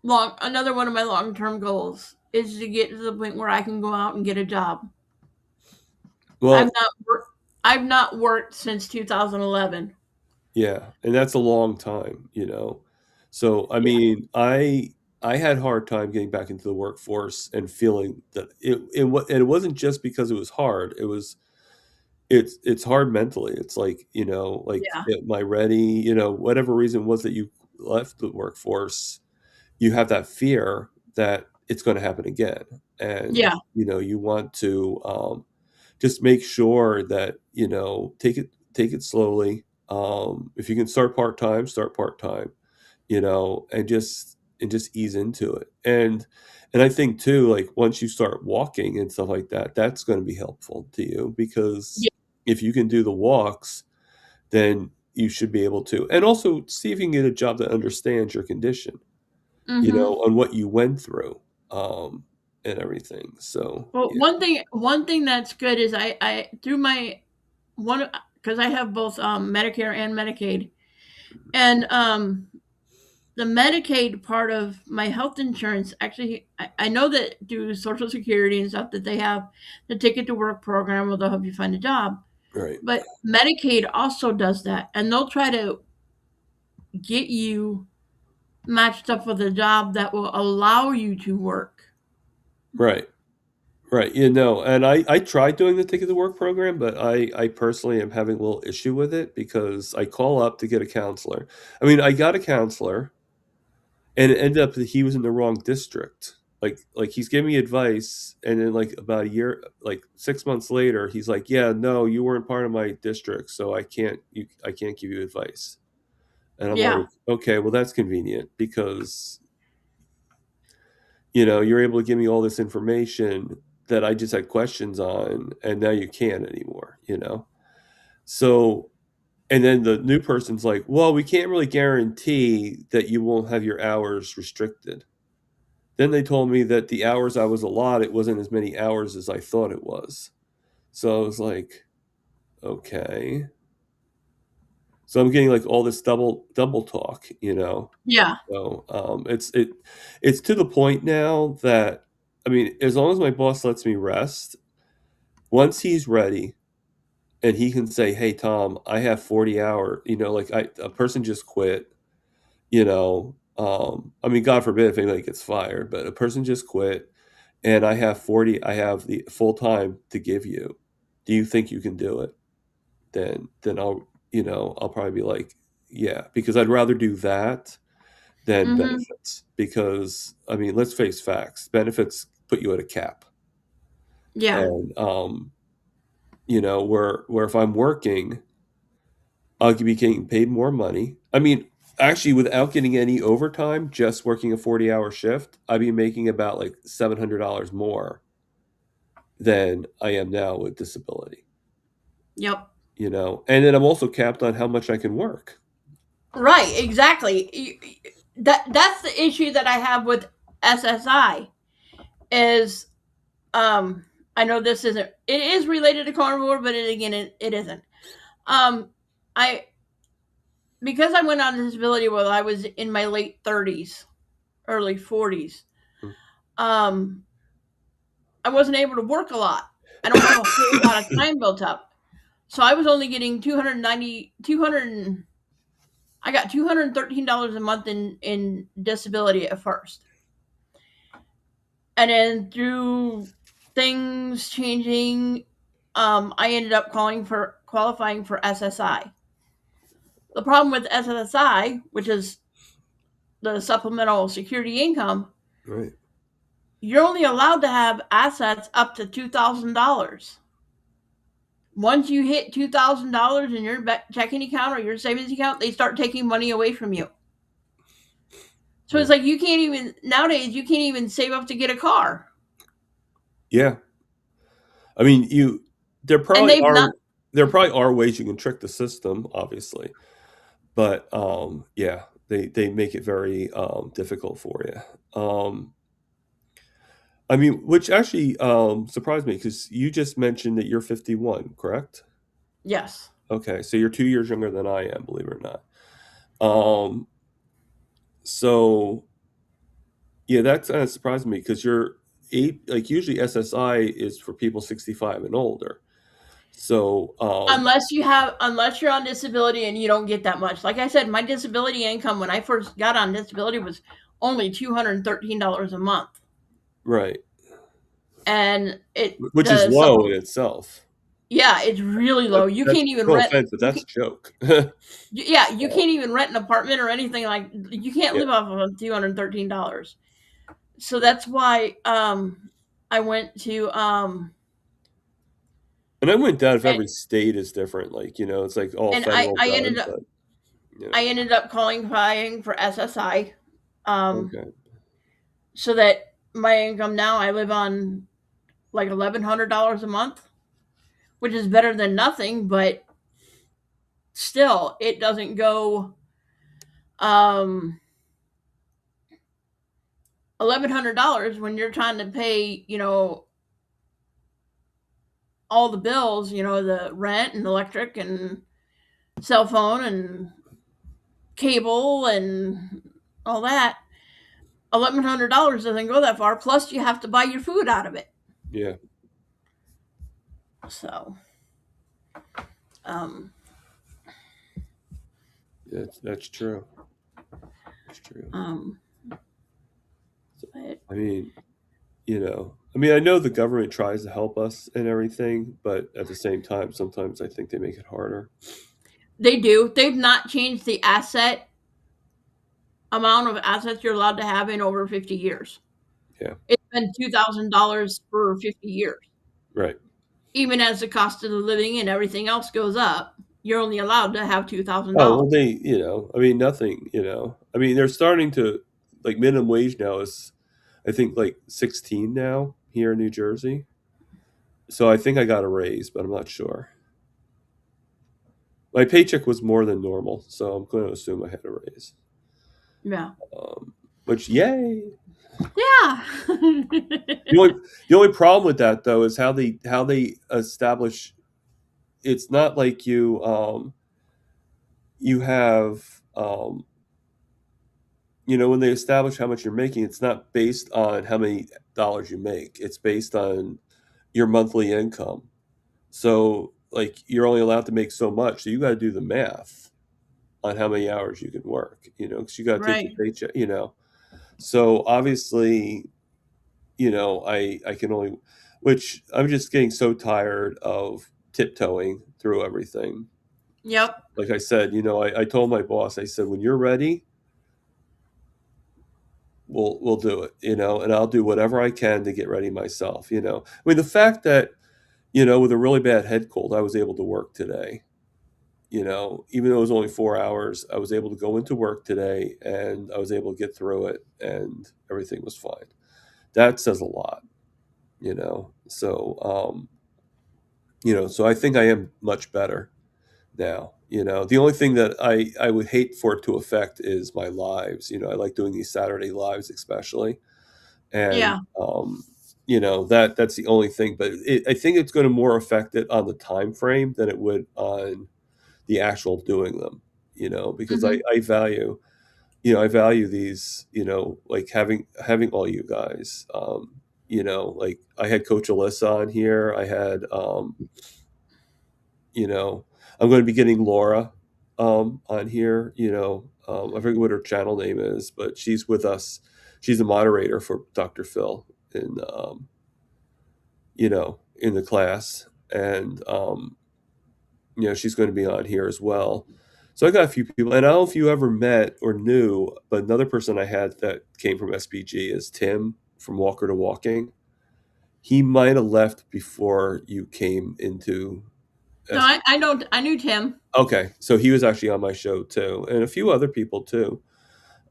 long another one of my long-term goals is to get to the point where I can go out and get a job. I've well, not wor- I've not worked since 2011. yeah, and that's a long time. So I Yeah. mean, I had a hard time getting back into the workforce and feeling that and it wasn't just because it was hard. It's hard mentally. It's like Yeah. am I ready? Whatever reason was that you left the workforce, you have that fear that it's going to happen again, and Yeah. you want to just make sure that take it slowly. If you can start part-time, start part-time, and just ease into it. And I think too, like once you start walking and stuff like that, that's going to be helpful to you because Yeah. if you can do the walks, then you should be able to. And also see if you can get a job that understands your condition, Mhm. on what you went through, um, and everything. So Well, yeah, one thing that's good is I through my one because I have both Medicare and Medicaid, and the Medicaid part of my health insurance actually I know that through Social Security and stuff that they have the Ticket to Work program where they'll help you find a job, right, but Medicaid also does that, and they'll try to get you matched up with a job that will allow you to work. right. Right, and I tried doing the Ticket to Work program, but I personally am having a little issue with it because I call up to get a counselor. I mean, I got a counselor, and it ended up that he was in the wrong district. Like he's giving me advice, and then like about a year, like 6 months later, he's like, "Yeah, no, you weren't part of my district, so I can't give you advice." And I'm Yeah. like, "Okay, well that's convenient because you're able to give me all this information that I just had questions on, and now you can't anymore. So, and then the new person's like, well, we can't really guarantee that you won't have your hours restricted. Then they told me that the hours I was allotted wasn't as many hours as I thought it was. So I was like, okay. So I'm getting like all this double talk. Yeah. So it's to the point now that I mean, as long as my boss lets me rest, once he's ready and he can say, "Hey Tom, I have 40 hour," like a person just quit, I mean, God forbid if anybody gets fired, but a person just quit and I have the full time to give you. Do you think you can do it? Then I'll probably be like, yeah, because I'd rather do that than Mhm. benefits. Because I mean, let's face facts. Benefits put you at a cap. Yeah. And where if I'm working, I'll be getting paid more money. I mean, actually, without getting any overtime, just working a 40-hour shift, I'd be making about like $700 more than I am now with disability. Yep. And then I'm also capped on how much I can work. Right, exactly. That's the issue that I have with SSI is um I know this isn't it is related to carnivore, but it isn't. Um I because I went on disability while I was in my late 30s, early 40s. Um I wasn't able to work a lot. I don't have a whole lot of time built up. So I was only getting 200 I got $213 a month in disability at first. And then through things changing, I ended up qualifying for SSI. The problem with SSI, which is the supplemental security income, Right. you're only allowed to have assets up to $2,000. Once you hit $2,000 in your checking account or your savings account, they start taking money away from you. So it's Yeah. like you can't even nowadays you can't even save up to get a car. Yeah. I mean, there And probably they've are not there probably are ways you can trick the system, obviously, but yeah, they make it very difficult for you. I mean, which actually surprised me because you just mentioned that you're 51, correct? yes. Okay, so you're 2 years younger than I am, believe it or not. Um, so yeah, that's kind of surprised me because you're eight. Like usually SSI is for people 65 and older. So Unless you're on disability and you don't get that much. Like I said, my disability income when I first got on disability was only $213 a month. right, And it which is the low in supplement itself. yeah, it's really low. You That's can't even no rent offense, but you that's can a joke. yeah, you can't even rent an apartment or anything like you can't Yeah, live off of $213. So that's why I went to and I wouldn't doubt if and, every state is different. Like it's like all and I, federal I ended does, up but you I know, ended up qualifying for SSI. Um okay, so that my income now I live on like $1,100 a month, which is better than nothing, but still it doesn't go um $1,100 when you're trying to pay, all the bills, the rent and electric and cell phone and cable and all that. $1,100 doesn't go that far. Plus, you have to buy your food out of it. yeah, So, um, that's true. That's true. um, So, but I mean, I mean, I know the government tries to help us and everything, but at the same time, sometimes I think they make it harder. they do. They've not changed the amount of assets you're allowed to have in over 50 years. Yeah, It's been $2,000 for 50 years. right. Even as the cost of the living and everything else goes up, you're only allowed to have Oh, $2,000. well, I mean, nothing. I mean, they're starting to, like, minimum wage now is, I think, like 16 now here in New Jersey. So I think I got a raise, but I'm not sure. My paycheck was more than normal, so I'm going to assume I had a raise. Yeah. Which, yay! Yeah. The only the only problem with that though is how they establish. It's not like you have when they establish how much you're making, it's not based on how many dollars you make. It's based on your monthly income. So like you're only allowed to make so much. So you got to do the math on how many hours you can work. Because you got to take your Right. paycheck. So obviously, I can only, which I'm just getting so tired of tiptoeing through everything. Yep. Like I said, I told my boss, I said, when you're ready, we'll do it, and I'll do whatever I can to get ready myself. I mean, the fact that, with a really bad head cold, I was able to work today, even though it was only 4 hours, I was able to go into work today and I was able to get through it and everything was fine. That says a lot, so I think I am much better now. The only thing that I would hate for it to affect is my lives. I like doing these Saturday lives, especially, and Yeah. that's the only thing. But I think it's going to more affect it on the time frame than it would on the actual doing them. Because I, Hmm. I value I value these. Like having all you guys. Like I had Coach Alyssa on here. I had you know, I'm going to be getting Laura on here. I forget what her channel name is, but she's with us. She's a moderator for Dr. Phil in the class, and she's going to be on here as well. So I got a few people, and I don't know if you ever met or knew, but another person I had that came from SBG is Tim from Walker to Walking. He might have left before you came into No, SBG. I know I knew Tim. Okay, so he was actually on my show too, and a few other people too.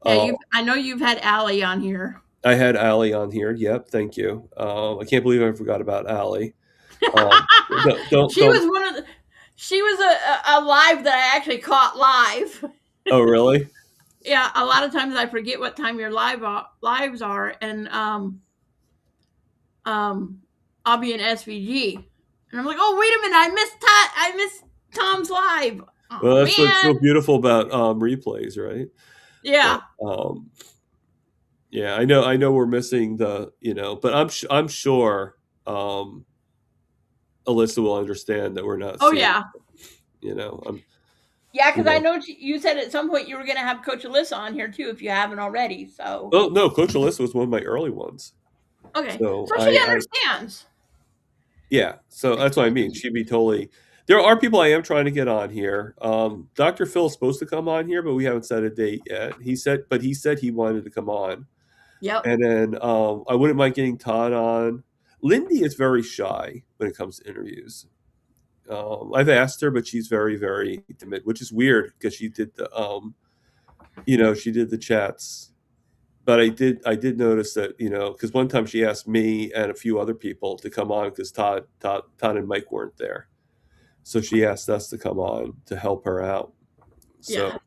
Yeah, Uh, I know you've had Allie on here. I had Allie on here. Yep, thank you. I can't believe I forgot about Allie. She Don't. was one of the she was a live that I actually caught live. Oh, really? Yeah, a lot of times I forget what time your lives are, and um, I'll be in SVG, and I'm like, oh wait a minute, I missed Tom's live. Well, Oh that's what's so man, beautiful about replays, right? But yeah, yeah, I know we're missing but I'm sure um, Alyssa will understand that we're not oh seeing. yeah, I'm yeah, you because I know. know you said at some point you were gonna have Coach Alyssa on here too if you haven't already. So Oh no, Coach Alyssa was one of my early ones. okay, So so she understands. yeah, so that's what I mean. She'd be totally. There are people I am trying to get on here. Dr. Phil's supposed to come on here, but we haven't set a date yet. He said he wanted to come on. Yep. And then I wouldn't mind getting Todd on. Lindy is very shy when it comes to interviews. I've asked her, but she's very, very timid, which is weird because she did the chats. But I did notice that, because one time she asked me and a few other people to come on because Todd and Mike weren't there. So she asked us to come on to help her out. Yeah, So,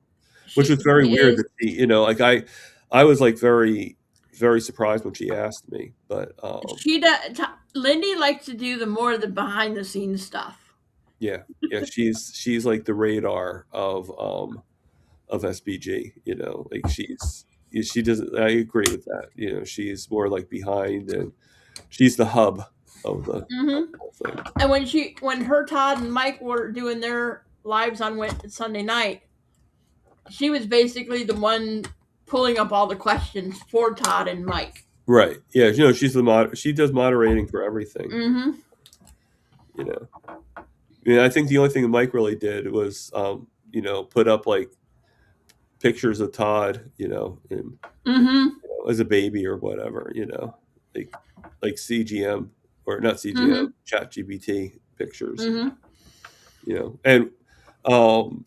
which was very she weird is. that like I was like very, very surprised when she asked me, but She does. Lindy likes to do the more of the behind the scenes stuff. yeah, yeah, she's like the radar of SBG. Like she doesn't. I agree with that. She's more like behind, and she's the hub of the Hmm. whole thing. And when her Todd and Mike were doing their lives on Sunday night, she was basically the one pulling up all the questions for Todd and Mike. Right? Yeah. She's she does moderating for everything. Hmm. You know. I think the only thing that Mike really did was put up like pictures of Todd, and Hmm. as a baby or whatever, like CGM or not CGM, Hmm. Chat GBT pictures, Hmm. and um,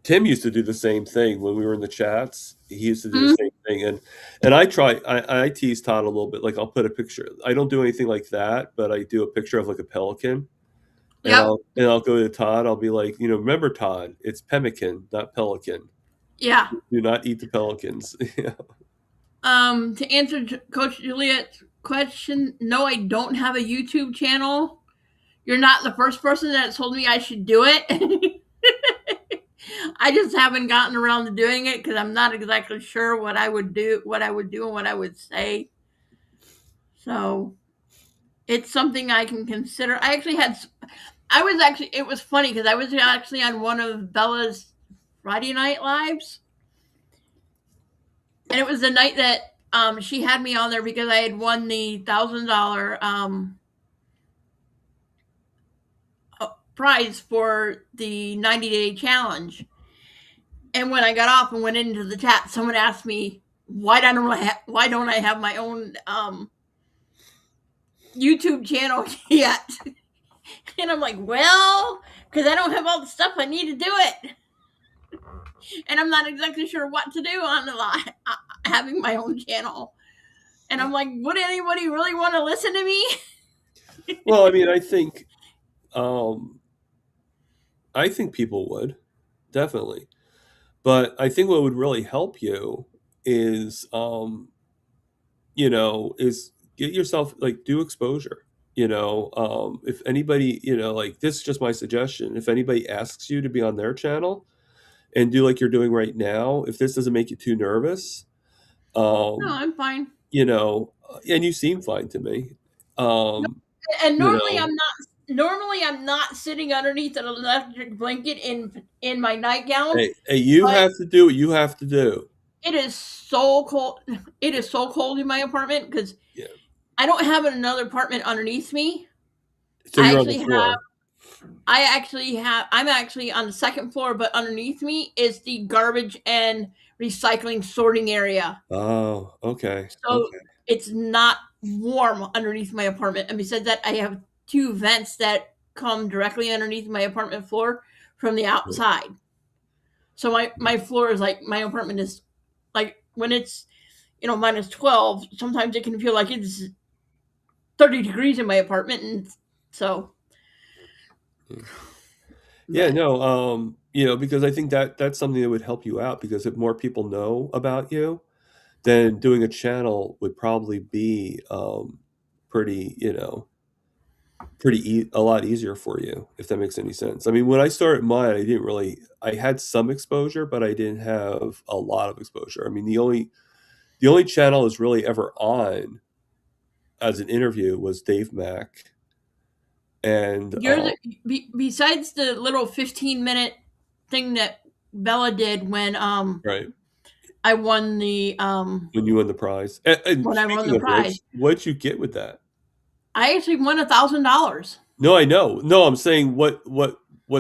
Tim used to do the same thing when we were in the chats. He used to do the Hmm. same thing, and I tease Todd a little bit. Like I'll put a picture. I don't do anything like that, but I do a picture of like a pelican, and Yep. I'll go to Todd. I'll be like, remember Todd? It's pemmican, not pelican. Yeah. Do not eat the pelicans. Yeah. To answer Coach Juliet's question, no, I don't have a YouTube channel. You're not the first person that told me I should do it. I just haven't gotten around to doing it because I'm not exactly sure what I would do, and what I would say. So it's something I can consider. It was funny because I was actually on one of Bella's Friday night lives, and it was the night that she had me on there because I had won the $1,000 prize for the 90-day challenge. And when I got off and went into the chat, someone asked me why don't I have my own YouTube channel yet? And I'm like, well, because I don't have all the stuff I need to do it, and I'm not exactly sure what to do on having my own channel. And I'm like, would anybody really want to listen to me? Well, I mean, um, I think people would definitely, but I think what would really help you is, is get yourself like do exposure. If anybody, like this is just my suggestion. If anybody asks you to be on their channel and do like you're doing right now, if this doesn't make you too nervous, No, um, I'm fine. and you seem fine to me. No, Um, and you know, normally I'm not sitting underneath an electric blanket in my nightgown, hey, you but have to do what you have to do. it is so cold. It is so cold in my apartment because Yeah. I don't have another apartment underneath me. So I you're on the actually have floor. I'm actually on the second floor, but underneath me is the garbage and recycling sorting area. Oh, okay, So okay. it's not warm underneath my apartment. And besides that, I have two vents that come directly underneath my apartment floor from the Right, outside. So my right. floor is like my apartment is like when it's minus 12, sometimes it can feel like it's 30 degrees in my apartment. And so, Yeah. Yeah, but no, because I think that that's something that would help you out because if more people know about you, then doing a channel would probably be pretty, a lot easier for you, if that makes any sense. I mean, when I started mine, I had some exposure, but I didn't have a lot of exposure. I mean, the only channel I was really ever on as an interview was Dave Mack, and you're besides the little 15-minute thing that Bella did right I won the when you won the prize. And when I won speaking the of prize. which, what'd you get with that? I actually won $1,000. No, I know. No, I'm saying what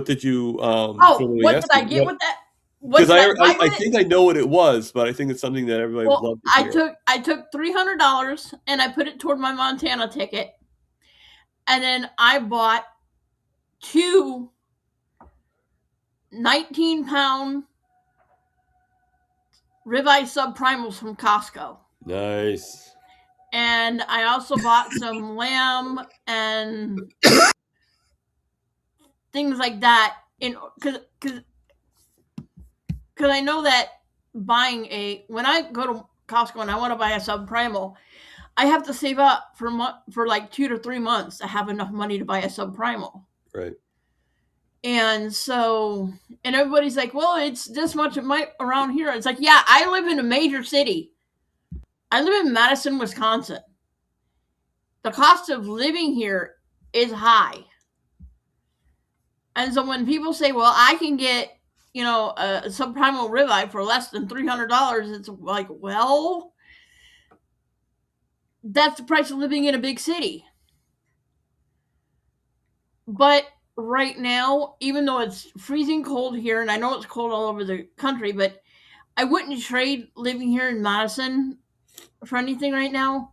did you Oh, formally what ask did I you? get What with that? What because did I buy I with it? think I know what it was, but I think it's something that everybody would Well, love to hear. I took $300 and I put it toward my Montana ticket, and then I bought two 19-pound ribeye subprimals from Costco, Nice. and I also bought some lamb and things like that. In because I know that buying a when I go to Costco and I want to buy a subprimal, I have to save up for like 2 to 3 months to have enough money to buy a subprimal. Right. And so, and everybody's like, well, it's this much it might around here. It's like, yeah, I live in a major city. I live in Madison, Wisconsin. The cost of living here is high. And so when people say, well, I can get, a subprimal ribeye for less than $300, it's like, well, that's the price of living in a big city. But right now, even though it's freezing cold here, and I know it's cold all over the country, but I wouldn't trade living here in Madison for anything right now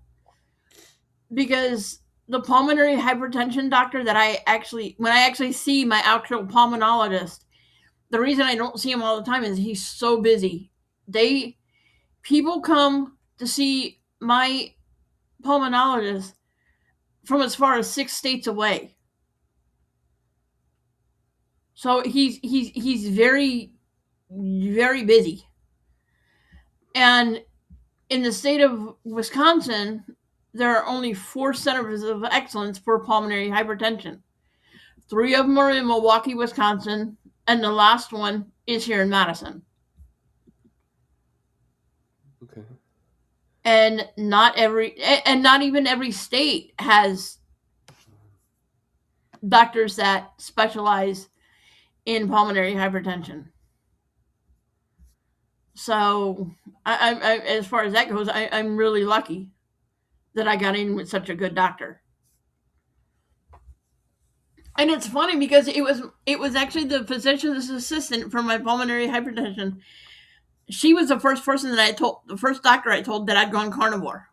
because the pulmonary hypertension doctor that when I actually see my actual pulmonologist, the reason I don't see him all the time is he's so busy. They People come to see my pulmonologist from as far as 6 states away. So he's very very busy. And in the state of Wisconsin, there are only 4 centers of excellence for pulmonary hypertension. 3 of them are in Milwaukee, Wisconsin, and the last one is here in Madison. Okay. And not even every state has doctors that specialize in pulmonary hypertension. So, as far as that goes, I'm really lucky that I got in with such a good doctor. And it's funny because it was actually the physician's assistant for my pulmonary hypertension. She was the first doctor I told that I'd gone carnivore,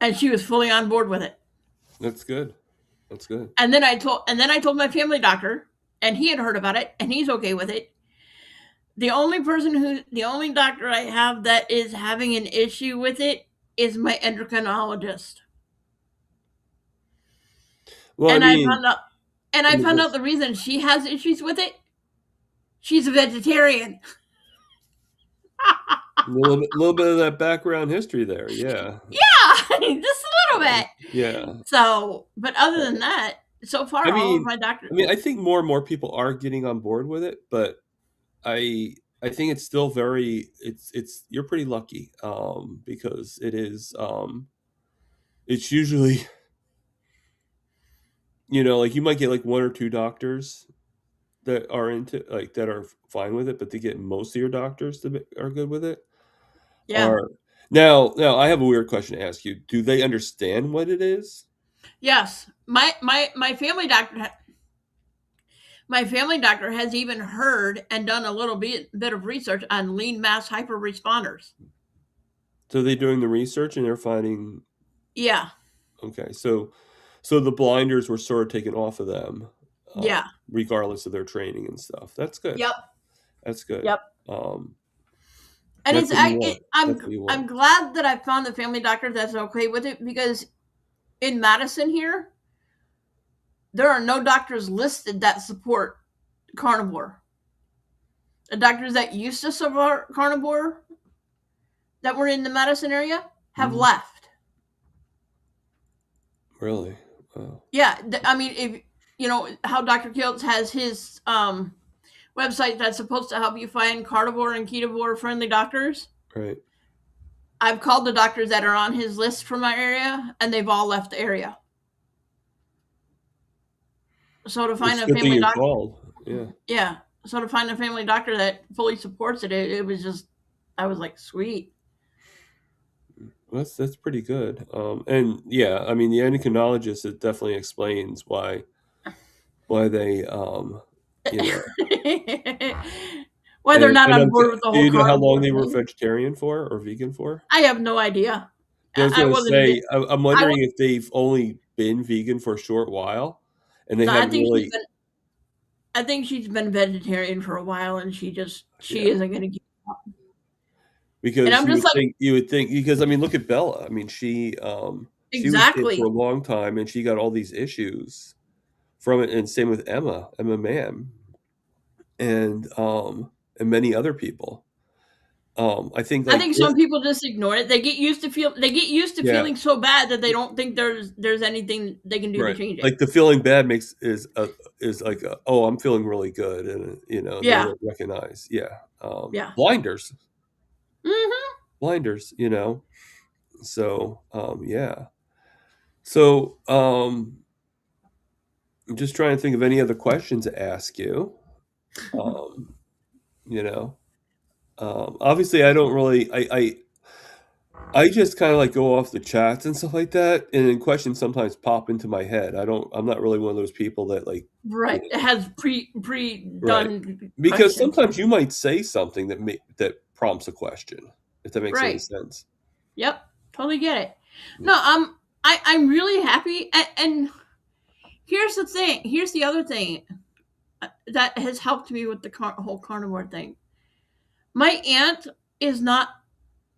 and she was fully on board with it. That's good. That's good. And then I told my family doctor, and he had heard about it, and he's okay with it. The only doctor I have that is having an issue with it is my endocrinologist. Well, And I found out, and I I mean found out that's the reason she has issues with it. She's a vegetarian. a little bit of that background history there. Yeah. Yeah, just a little bit. Yeah. So, but other than that, so I far all of mean my doctors. I think more and more people are getting on board with it, but I think it's still very it's you're pretty lucky because it's usually like you might get like one or two doctors that are into like that are fine with it, but to get most of your doctors are good with it Yeah. are now I have a weird question to ask you. Do they understand what it is? Yes, my family doctor has even heard and done a little bit of research on lean mass hyper responders. So they're doing the research and they're finding Yeah, okay. So the blinders were sort of taken off of them, yeah, regardless of their training and stuff. That's good. yep, That's good. yep. Um, And that's it's what you I want. it, That's what you I'm want. glad that I found the family doctor that's okay with it because in Madison here there are no doctors listed that support carnivore. The doctors that used to support carnivore that were in the Madison area have Mhm. left. Really? Wow. Yeah, I mean, if you know how Dr. Kiltz has his website that's supposed to help you find carnivore and ketovore friendly doctors. Right. I've called the doctors that are on his list from my area, and they've all left the area. So to find It's a a good thing family you doctor, called. Yeah. yeah. So to find a family doctor that fully supports it, it was just, I was like, sweet. Well, that's pretty good. And yeah, I mean, the endocrinologist, it definitely explains why they, you know, Why they're not and on board with the do whole you know how long carnivore they were thing, vegetarian for or vegan for? I have no idea. Yeah, I was I going to wasn't. say, I'm I wondering was. if they've only been vegan for a short while, and they No, hadn't really, I think she's been vegetarian for a while, and she yeah. isn't going to keep. And Because I'm just like, you would think because I mean, look at Bella. I mean, she was thin for exactly. a long time, and she got all these issues from it, and same with Emma Mann, and many other people. I think I like think some people just ignore it. They get used to yeah, feeling so bad that they don't think there's anything they can do to right. change it. Like the feeling bad is like oh, I'm feeling really good, and they Yeah, don't recognize yeah, yeah. blinders, Hmm. blinders, So yeah, so I'm just trying to think of any other questions to ask you. Um, you know, obviously, I don't really. I just kind of like go off the chats and stuff like that, and then questions sometimes pop into my head. I don't. I'm not really one of those people that like, Right. you know, It has right? done Because questions. sometimes you might say something that prompts a question, if that makes any Right. sense. Yep. Totally get it. No, I'm really happy. And here's the thing. Here's the other thing that has helped me with the whole carnivore thing. My aunt is not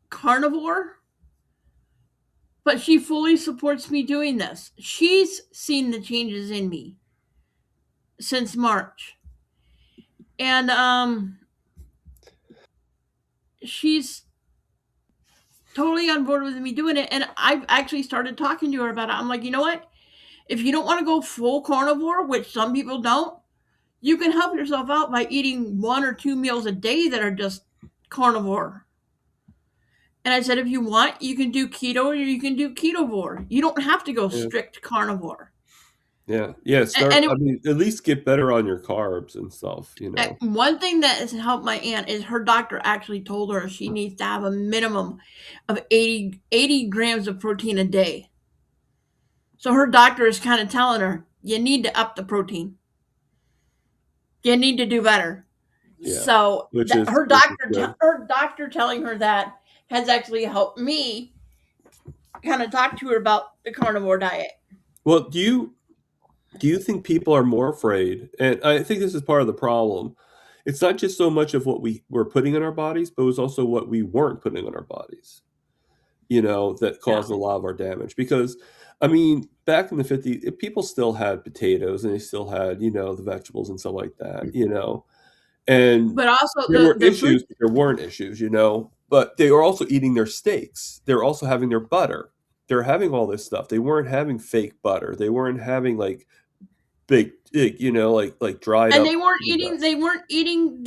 carnivore, but she fully supports me doing this. She's seen the changes in me since March. And she's totally on board with me doing it. And I've actually started talking to her about it. I'm like, you know what? If you don't want to go full carnivore, which some people don't, you can help yourself out by eating 1 or 2 meals a day that are just carnivore. And I said, if you want, you can do keto or you can do ketovore. You don't have to go Yeah, strict carnivore. yeah, yeah. Start. And I mean, at least get better on your carbs and stuff. one thing that has helped my aunt is her doctor actually told her she needs to have a minimum of 80 grams of protein a day. So her doctor is kind of telling her, you need to up the protein. You need to do better. Yeah, So which is good. her doctor telling her that has actually helped me kind of talk to her about the carnivore diet. Well, do you think people are more afraid? And I think this is part of the problem. It's not just so much of what we were putting in our bodies, but it was also what we weren't putting in our bodies, that Yeah. caused a lot of our damage. Because, I mean, back in the 50s, people still had potatoes and they still had, the vegetables and stuff like that. And But also there were the food issues, but there weren't issues. But they were also eating their steaks. They were also having their butter. They're having all this stuff. They weren't having fake butter. They weren't having like big, like dried and up they mess. weren't eating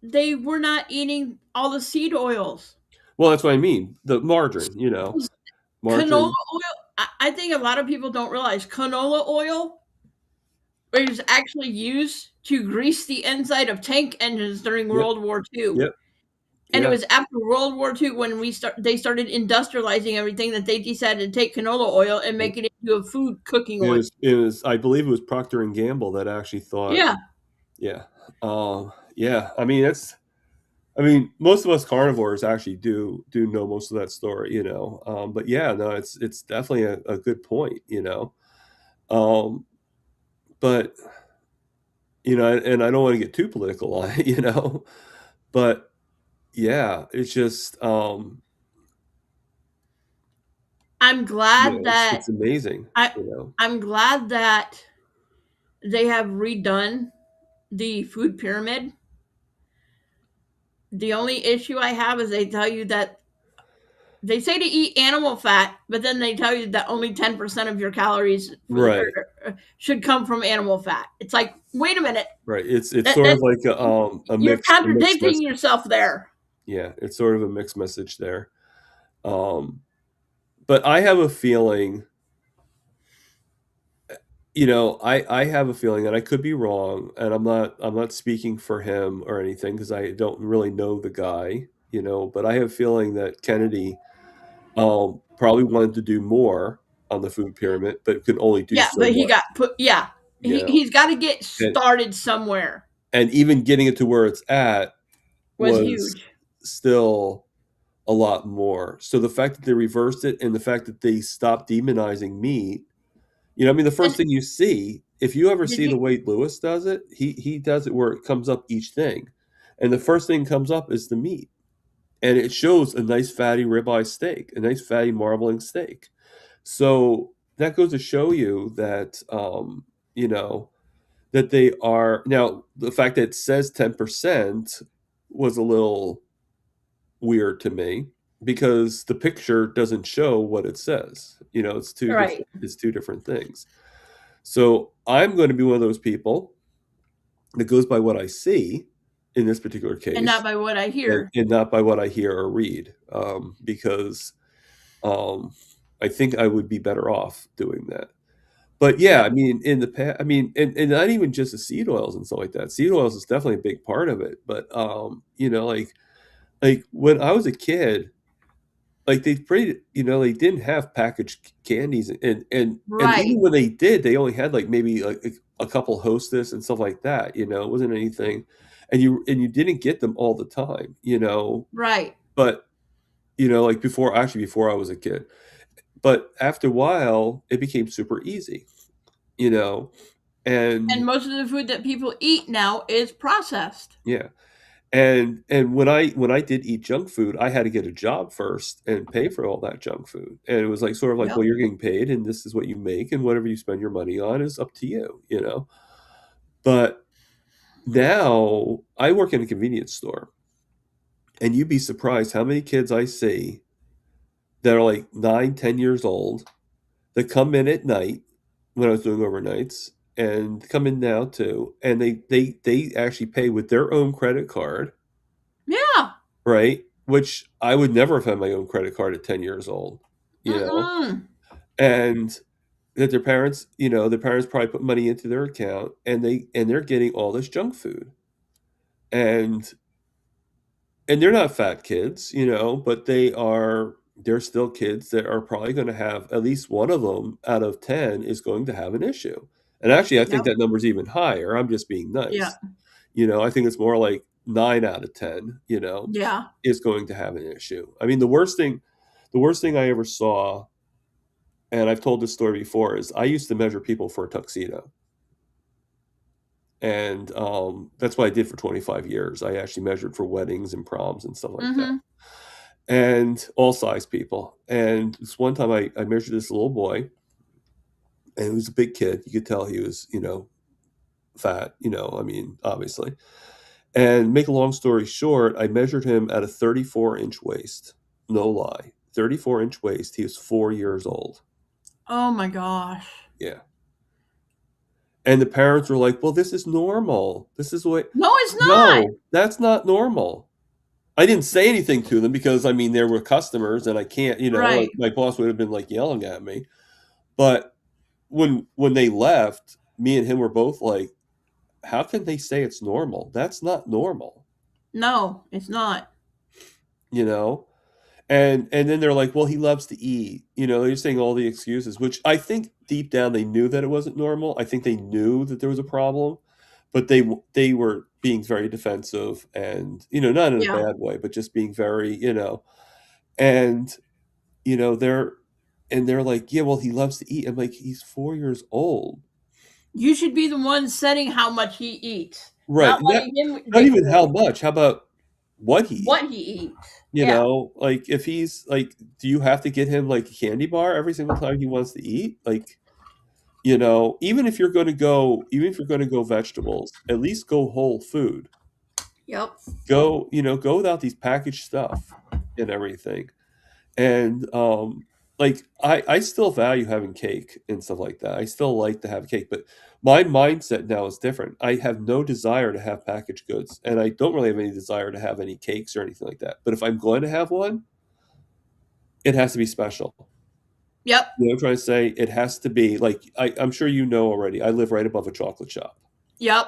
they were not eating all the seed oils. Well, that's what I mean. The margarine, Canola margarine. oil, I think a lot of people don't realize canola oil is actually used to grease the inside of tank engines during Yep, World War II. yep, And it Yeah. was after World War II when they started industrializing everything that they decided to take canola oil and make it into a food cooking oil. It was I believe it was Procter and Gamble that actually thought, Yeah, yeah. Yeah, I mean, I mean, most of us carnivores actually do know most of that story, you know. But yeah, no, it's definitely a good point, you know. Um, but you know, and I don't want to get too political on it, you know. But yeah, it's just I'm you glad know, that it's amazing, I you know. I'm glad that they have redone the food pyramid. The only issue I have is they tell you that they say to eat animal fat, but then they tell you that only 10% of your calories Right, should come from animal fat. It's like, wait a minute, right. It's that, sort of that like you're a mixed contradicting message. yourself there. Yeah, it's sort of a mixed message there. Um, but I have a feeling, you know, I have a feeling, and I could be wrong, and I'm not speaking for him or anything because I don't really know the guy, you know, but I have a feeling that Kennedy probably wanted to do more on the food pyramid, but could only do Yeah, so but he much, got put. Yeah, you know. he's got to get And started somewhere. even getting it to where it's at Was was huge. still a lot more. So the fact that they reversed it and the fact that they stopped demonizing meat, you know, I mean, the first And thing you see, if you ever did see the you? way Lewis does it, he does it where it comes up each thing, and the first thing comes up is the meat, and it shows a nice fatty ribeye steak, a nice fatty marbling steak. So that goes to show you that you know that they are now the fact that it says 10% was a little weird to me because the picture doesn't show what it says. You know, Right, it's two different things. So I'm going to be one of those people that goes by what I see in this particular and not case, by what I hear. and not by what I hear or read, because um, I think I would be better off doing that. But yeah, Yep. I mean, in the past, I mean, and not even just the seed oils and stuff like that. Seed oils is definitely a big part of it. But you know, like when I was a kid, like they pretty, you know, they didn't have packaged candies, and Right, even when they did, they only had like maybe like a couple Hostess and stuff like that. You know, it wasn't anything, and you didn't get them all the time. You know, right. but you know, like before I was a kid, but after a while, it became super easy. You know, And and most of the food that people eat now is processed. yeah. And when I did eat junk food, I had to get a job first and pay for all that junk food. And it was like sort of like, Yep. well, you're getting paid and this is what you make and whatever you spend your money on is up to you, you know. But now I work in a convenience store and you'd be surprised how many kids I see that are like 9, 10 years old that come in at night when I was doing overnights and come in now too, and they actually pay with their own credit card, Yeah. right? Which I would never have had my own credit card at 10 years old, you know? Mm-mm. And that their parents, you know, their parents probably put money into their account and they're getting all this junk food. And they're not fat kids, you know, but they're still kids that are probably going to have at least one of them out of 10 is going to have an issue. And actually, I think Yep. that number's even higher. I'm just being Yeah. nice. You know, I think it's more like 9 out of 10, you know, Yeah. is going to have an issue. I mean, the worst thing I ever saw, and I've told this story before, is I used to measure people for a tuxedo. And that's what I did for 25 years. I actually measured for weddings and proms and stuff like that. Mm-hmm. And all size people. And this one time I measured this little boy, and he was a big kid. You could tell he was, you know, fat, you know, I mean, obviously. And make a long story short, I measured him at a 34-inch waist. No lie. 34-inch waist. He was 4 years old. Oh my gosh. Yeah. And the parents were like, well, this is normal. This is what, No, it's not. no, that's not normal. I didn't say anything to them because, I mean, there were customers and I can't, you know, like Right. my boss would have been like yelling at me. But when they left, me and him were both like, how can they say it's normal? That's not normal. No, it's not. you know? And then they're like, "Well, he loves to eat." They're saying all the excuses, which I think deep down they knew that it wasn't normal. I think they knew that there was a problem, but they were being very defensive and, not in a Yeah. bad way, but just being very, and, you know, they're they're like, "Yeah, well, he loves to eat." I'm like, "He's 4 years old." You should be the one setting how much he eats, Right. not letting him Not even dictate how much, how about what he eats? what he eats. Yeah. Like, if he's like, do you have to get him, like, a candy bar every single time he wants to eat? Like, even if you're gonna go vegetables, at least go whole food. Yep. Go without these packaged stuff and everything. And, like, I still value having cake and stuff like that. I still like to have cake, but my mindset now is different. I have no desire to have packaged goods, and I don't really have any desire to have any cakes or anything like that. But if I'm going to have one, it has to be special. Yep. I'm trying to say? It has to be like I'm sure you know already. I live right above a chocolate shop, Yep.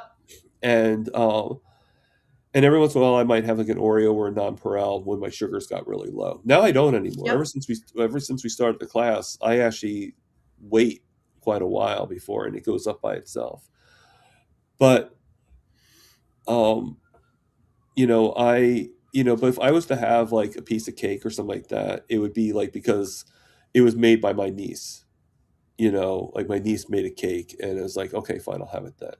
and every once in a while I might have like an Oreo or a nonpareil when my sugars got really low. Now I don't anymore. Yep. Ever since we started the class, I actually wait quite a while before, and it goes up by itself. But um, but if I was to have like a piece of cake or something like that, it would be like because it was made by my niece. Like my niece made a cake, and it was like, okay, fine, I'll have it then.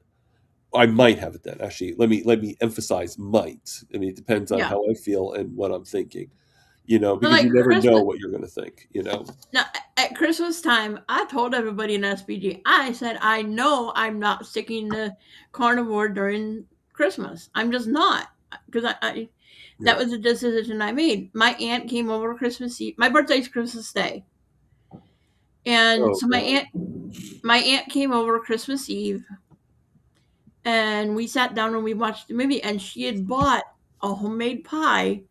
I might have it then. Actually, let me emphasize might. I mean, it depends on Yeah. how I feel and what I'm thinking. But Because like you never know Christmas, what you're going to think. now at Christmas time, I told everybody in SPG, I said, I know I'm not sticking to carnivore during Christmas. I'm just not. Because that Right. was a decision I made. My aunt came over Christmas Eve. My birthday's Christmas Day. And Oh so God. my aunt came over Christmas Eve and we sat down and we watched the movie and she had bought a homemade pie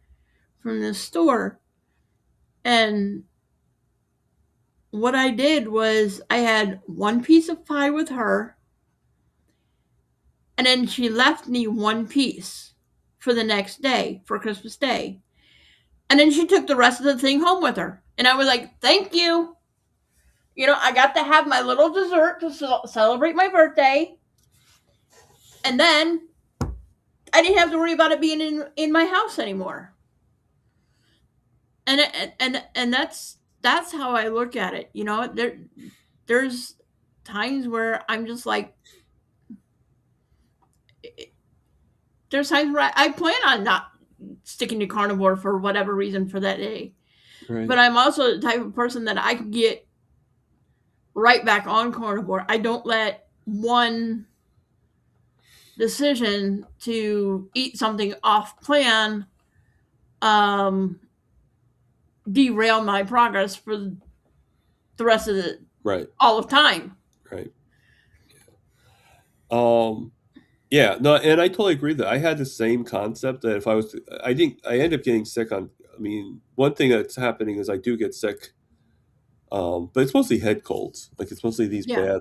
from the store. And what I did was I had one piece of pie with her, and then she left me one piece for the next day, for Christmas Day. And then she took the rest of the thing home with her. And I was like, thank you. I got to have my little dessert to celebrate my birthday. And then I didn't have to worry about it being in my house anymore. And that's how I look at it. There's times where I'm just like, there's times where I plan on not sticking to carnivore for whatever reason for that day. Right. But I'm also the type of person that I can get right back on carnivore. I don't let one decision to eat something off plan um, derail my progress for the rest of the Right. all of time. Right. Um. Yeah. No. And I totally agree that I had the same concept that if I was, I think I end up getting sick on. I mean, one thing that's happening is I do get sick. But it's mostly head colds. Like it's mostly these Yeah, bad,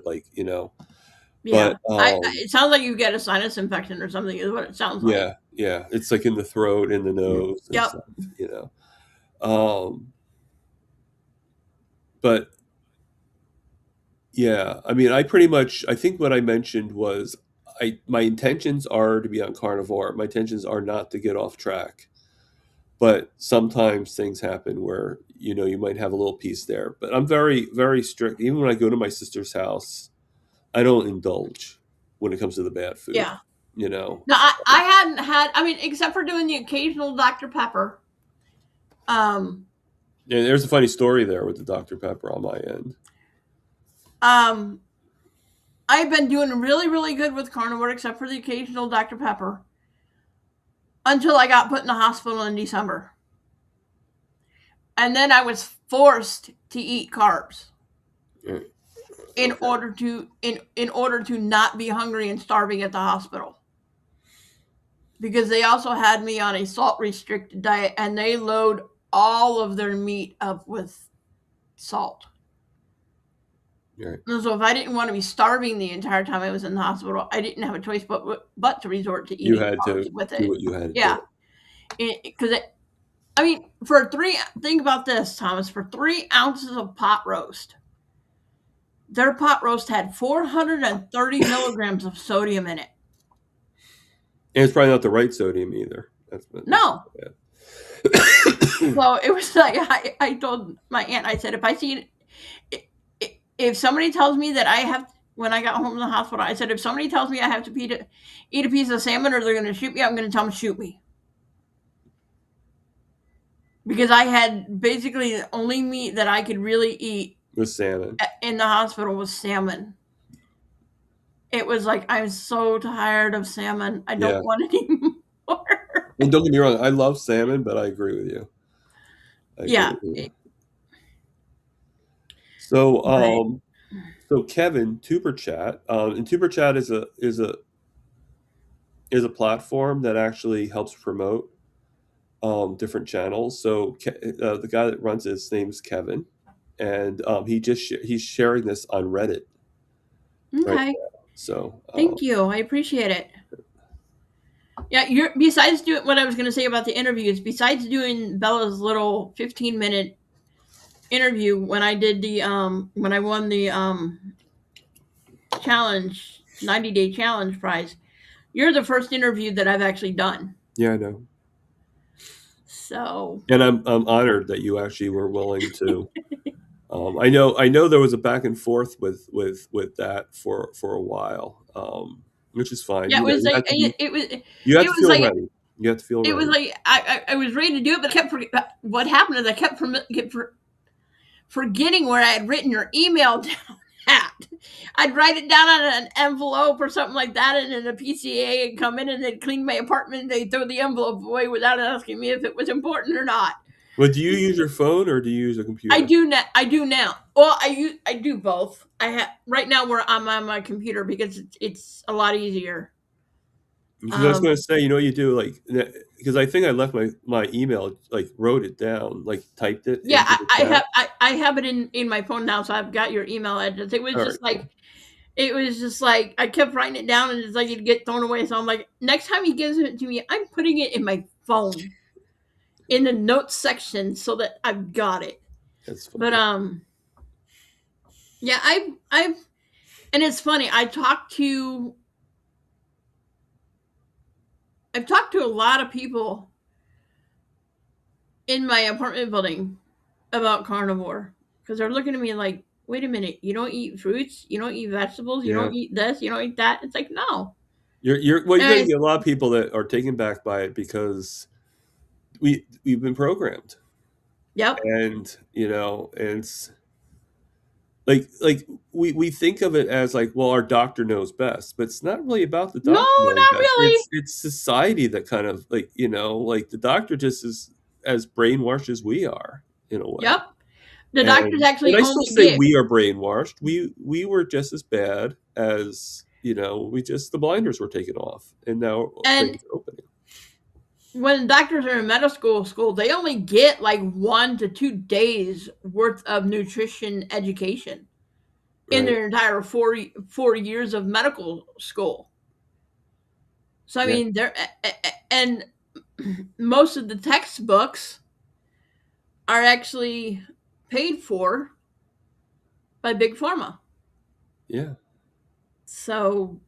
yeah. but It sounds like you get a sinus infection or something. Is what it sounds like. yeah, yeah. It's like in the throat, in the nose, and Yep. stuff. Um, but yeah, I mean, I think what I mentioned was my intentions are to be on carnivore. My intentions are not to get off track. But sometimes things happen where, you might have a little piece there. But I'm very, very strict. Even when I go to my sister's house, I don't indulge when it comes to the bad food, Yeah. you know. No, I hadn't had. I mean, except for doing the occasional Dr Pepper. Um, And there's a funny story there with the Dr. Pepper on my end. um, I've been doing really, really good with carnivore, except for the occasional Dr Pepper, until I got put in the hospital in December, and then I was forced to eat carbs Yeah, in okay. order to in order to not be hungry and starving at the hospital. Because they also had me on a salt restricted diet and they load all of their meat up with salt. Right. And so if I didn't want to be starving the entire time I was in the hospital, I didn't have a choice but to resort to You eating had carbs to with do it. what you had to Yeah, do. because I mean, for three, think about this, Thomas. For 3 ounces of pot roast, their pot roast had 430 milligrams of sodium in it. And it's probably not the right sodium either. That's which is No. bad. So it was like, I told my aunt, I said, if I see, if somebody tells me that I have, when I got home from the hospital, I said, if somebody tells me I have to eat a piece of salmon or they're going to shoot me, I'm going to tell them, shoot me. Because I had basically the only meat that I could really eat With salmon. in the hospital was salmon. It was like, I'm so tired of salmon. I Yeah. don't want any more. And don't get me wrong, I love salmon, but I agree with you. I agree Yeah. with you. So, But so Kevin, Tuber Chat, and Tuber Chat is a platform that actually helps promote different channels. So the guy that runs it, his name's Kevin, and he's sharing this on Reddit right okay. now. So Thank you. I appreciate it. Yeah, you're besides doing what I was going to say about the interviews, besides doing Bella's little 15-minute interview when I did the when I won the challenge 90-day challenge prize, you're the first interview that I've actually done. yeah, I know, So, and I'm honored that you actually were willing to. I know there was a back and forth with that for a while, which is fine. yeah, You it know, was like you have it to was feel like ready. You have to feel it was ready. like I was ready to do it, but I kept what happened is I kept forgetting where I had written your email down at. I'd write it down on an envelope or something like that, and then the PCA would come in and they'd clean my apartment and they'd throw the envelope away without asking me if it was important or not. But do you use your phone or do you use a I computer? do now. I do now. Well, I do both. I have right now where I'm on my computer because it's a lot easier. Because I was going to Um, say, you know, what you do like because I think I left my email, like wrote it down, like typed it yeah, into the chat. I have it in my phone now, so I've got your email address. All right, cool. It was just like I kept writing it down, and it's like it'd get thrown away. So I'm like, next time he gives it to me, I'm putting it in my phone in the notes section so that I've got it. That's But funny. yeah, I've and it's funny. I've talked to a lot of people in my apartment building about carnivore because they're looking at me like, wait a minute, you don't eat fruits, you don't eat vegetables, you Yeah, don't eat this, you don't eat that. It's like no. you're And going to I, get a lot of people that are taken back by it because we've been programmed, yep. and you know, and it's like we think of it as like, well, our doctor knows best, but it's not really about the No, doctor knowing not best. really. It's society that kind of like, you know, like the doctor just is as brainwashed as we are in a way. Yep. The doctors And actually I still only say give. we are brainwashed. We were just as bad as, you know, we just the blinders were taken off and now And things are opening. when doctors are in medical school, they only get like 1 to 2 days worth of nutrition education in Right. their entire 4 years of medical school. So I Yeah. mean, and most of the textbooks are actually paid for by big pharma. Yeah. So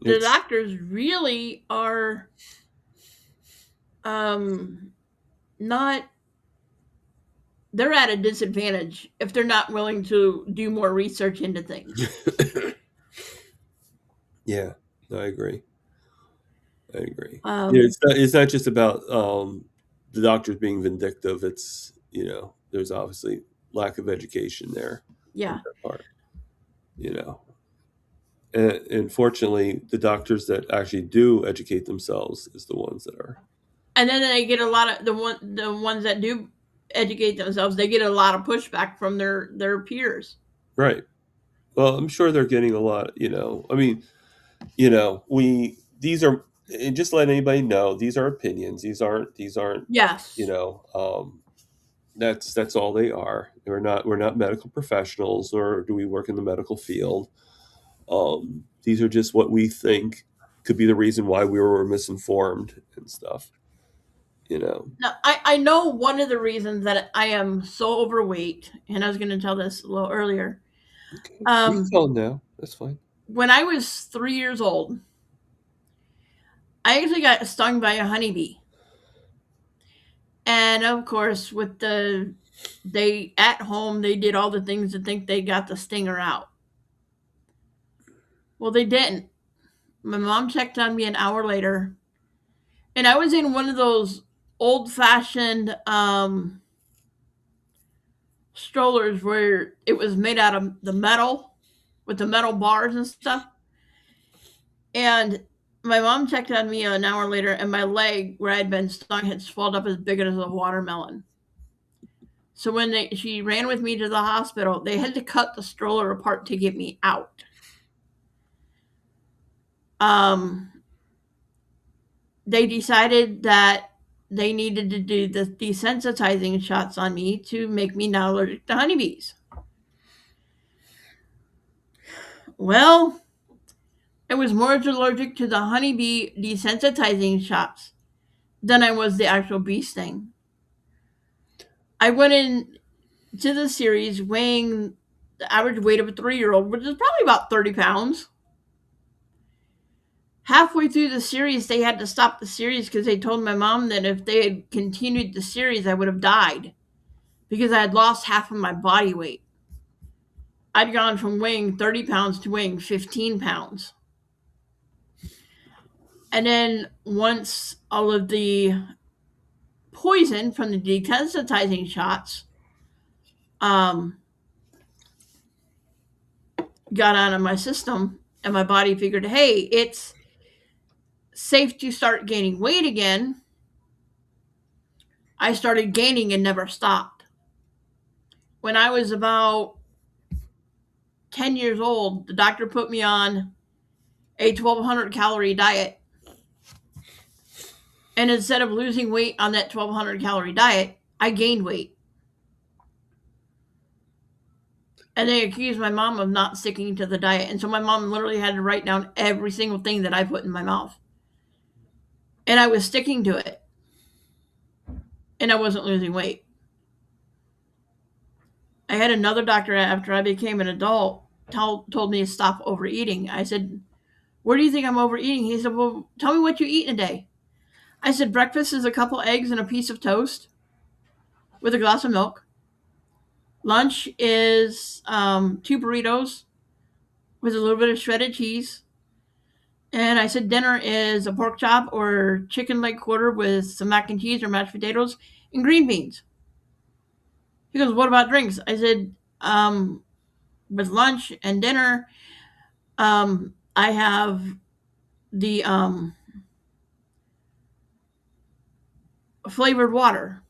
the It's doctors really are um, not they're at a disadvantage if they're not willing to do more research into things. yeah, I agree. I agree. Yeah, Um, it's not just about the doctors being vindictive. It's, you know, there's obviously lack of education there on yeah, their part, you know. And fortunately, the doctors that actually do educate themselves is the ones that are and then they get a lot of the ones that do educate themselves. They get a lot of pushback from their peers. right. Well, I'm sure they're getting a lot, you know. I mean, you know, we these are and just let anybody know these are opinions. These aren't, you Yes, know, that's all they are. We're not medical professionals, or do we work in the medical field. These are just what we think could be the reason why we were misinformed and stuff. you know. Now, I know one of the reasons that I am so overweight, and I was going to tell this a little earlier. Okay. You can Um, tell now. That's fine. when I was 3 years old, I actually got stung by a honeybee. And of course, they at home, they did all the things to think they got the stinger out. Well, they didn't. My mom checked on me an hour later, and I was in one of those old fashioned strollers where it was made out of the metal with the metal bars and stuff. And my mom checked on me an hour later, and my leg where I'd been stung had swelled up as big as a watermelon. So when she ran with me to the hospital, they had to cut the stroller apart to get me out. Um, they decided that they needed to do the desensitizing shots on me to make me not allergic to honeybees. Well, I was more allergic to the honeybee desensitizing shots than I was the actual bee sting. I went in to the series weighing the average weight of a 3 year old, which is probably about 30 pounds. Halfway through the series, they had to stop the series because they told my mom that if they had continued the series, I would have died because I had lost half of my body weight. I'd gone from weighing 30 pounds to weighing 15 pounds. And then once all of the poison from the desensitizing shots um, got out of my system, and my body figured, hey, it's safe to start gaining weight again, I started gaining and never stopped. When I was about 10 years old, the doctor put me on a 1,200 calorie diet. And instead of losing weight on that 1,200 calorie diet, I gained weight. And they accused my mom of not sticking to the diet. And so my mom literally had to write down every single thing that I put in my mouth. And I was sticking to it. And I wasn't losing weight. I had another doctor after I became an adult told me to stop overeating. I said, where do you think I'm overeating? He said, well, tell me what you eat in a day. I said, breakfast is a couple eggs and a piece of toast with a glass of milk. Lunch is two burritos with a little bit of shredded cheese. And I said, dinner is a pork chop or chicken leg quarter with some mac and cheese or mashed potatoes and green beans. He goes, what about drinks? I said, with lunch and dinner, I have the flavored water.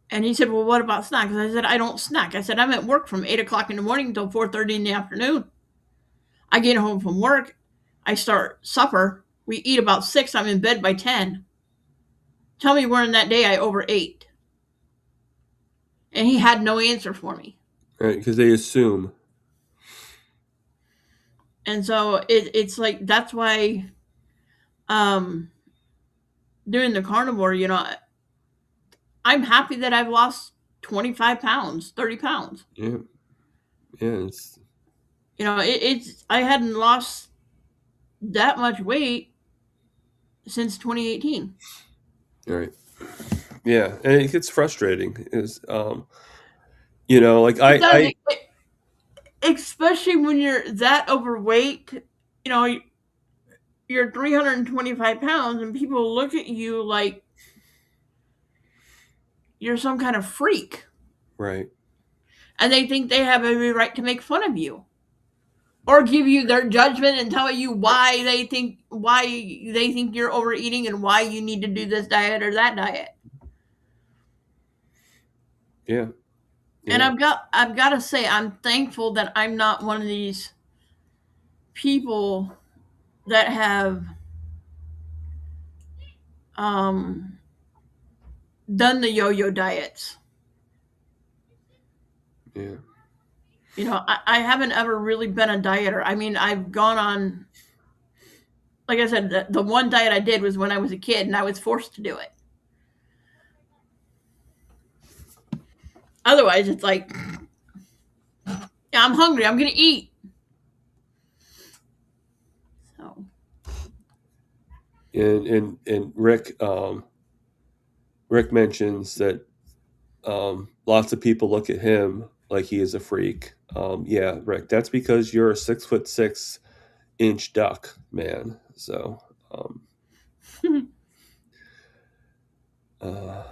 And he said, well, what about snacks? I said, I don't snack. I said, I'm at work from 8 o'clock in the morning until 4:30 in the afternoon. I get home from work. I start supper. We eat about 6. I'm in bed by 10. Tell me where in that day I overate. And he had no answer for me. Right, because they assume. And so it's like, that's why um, doing the carnivore, I'm happy that I've lost 25 pounds, 30 pounds. Yeah, yeah, it's I hadn't lost that much weight since 2018. all right. Yeah, and it gets frustrating. Is like It does, I especially when you're that overweight. You know, you're 325 pounds, and people look at you like you're some kind of freak, right. and they think they have every right to make fun of you or give you their judgment and tell you why they think you're overeating and why you need to do this diet or that diet. Yeah, And yeah, I've got to say, I'm thankful that I'm not one of these people that have um, done the yo-yo diets. yeah, I haven't ever really been a dieter. I mean, I've gone on like I said, the one diet I did was when I was a kid and I was forced to do it. Otherwise, it's like, yeah, I'm hungry. I'm going to eat. So, And Rick mentions that lots of people look at him like he is a freak. Yeah, Rick, that's because you're a 6'6" duck, man. So, um, uh,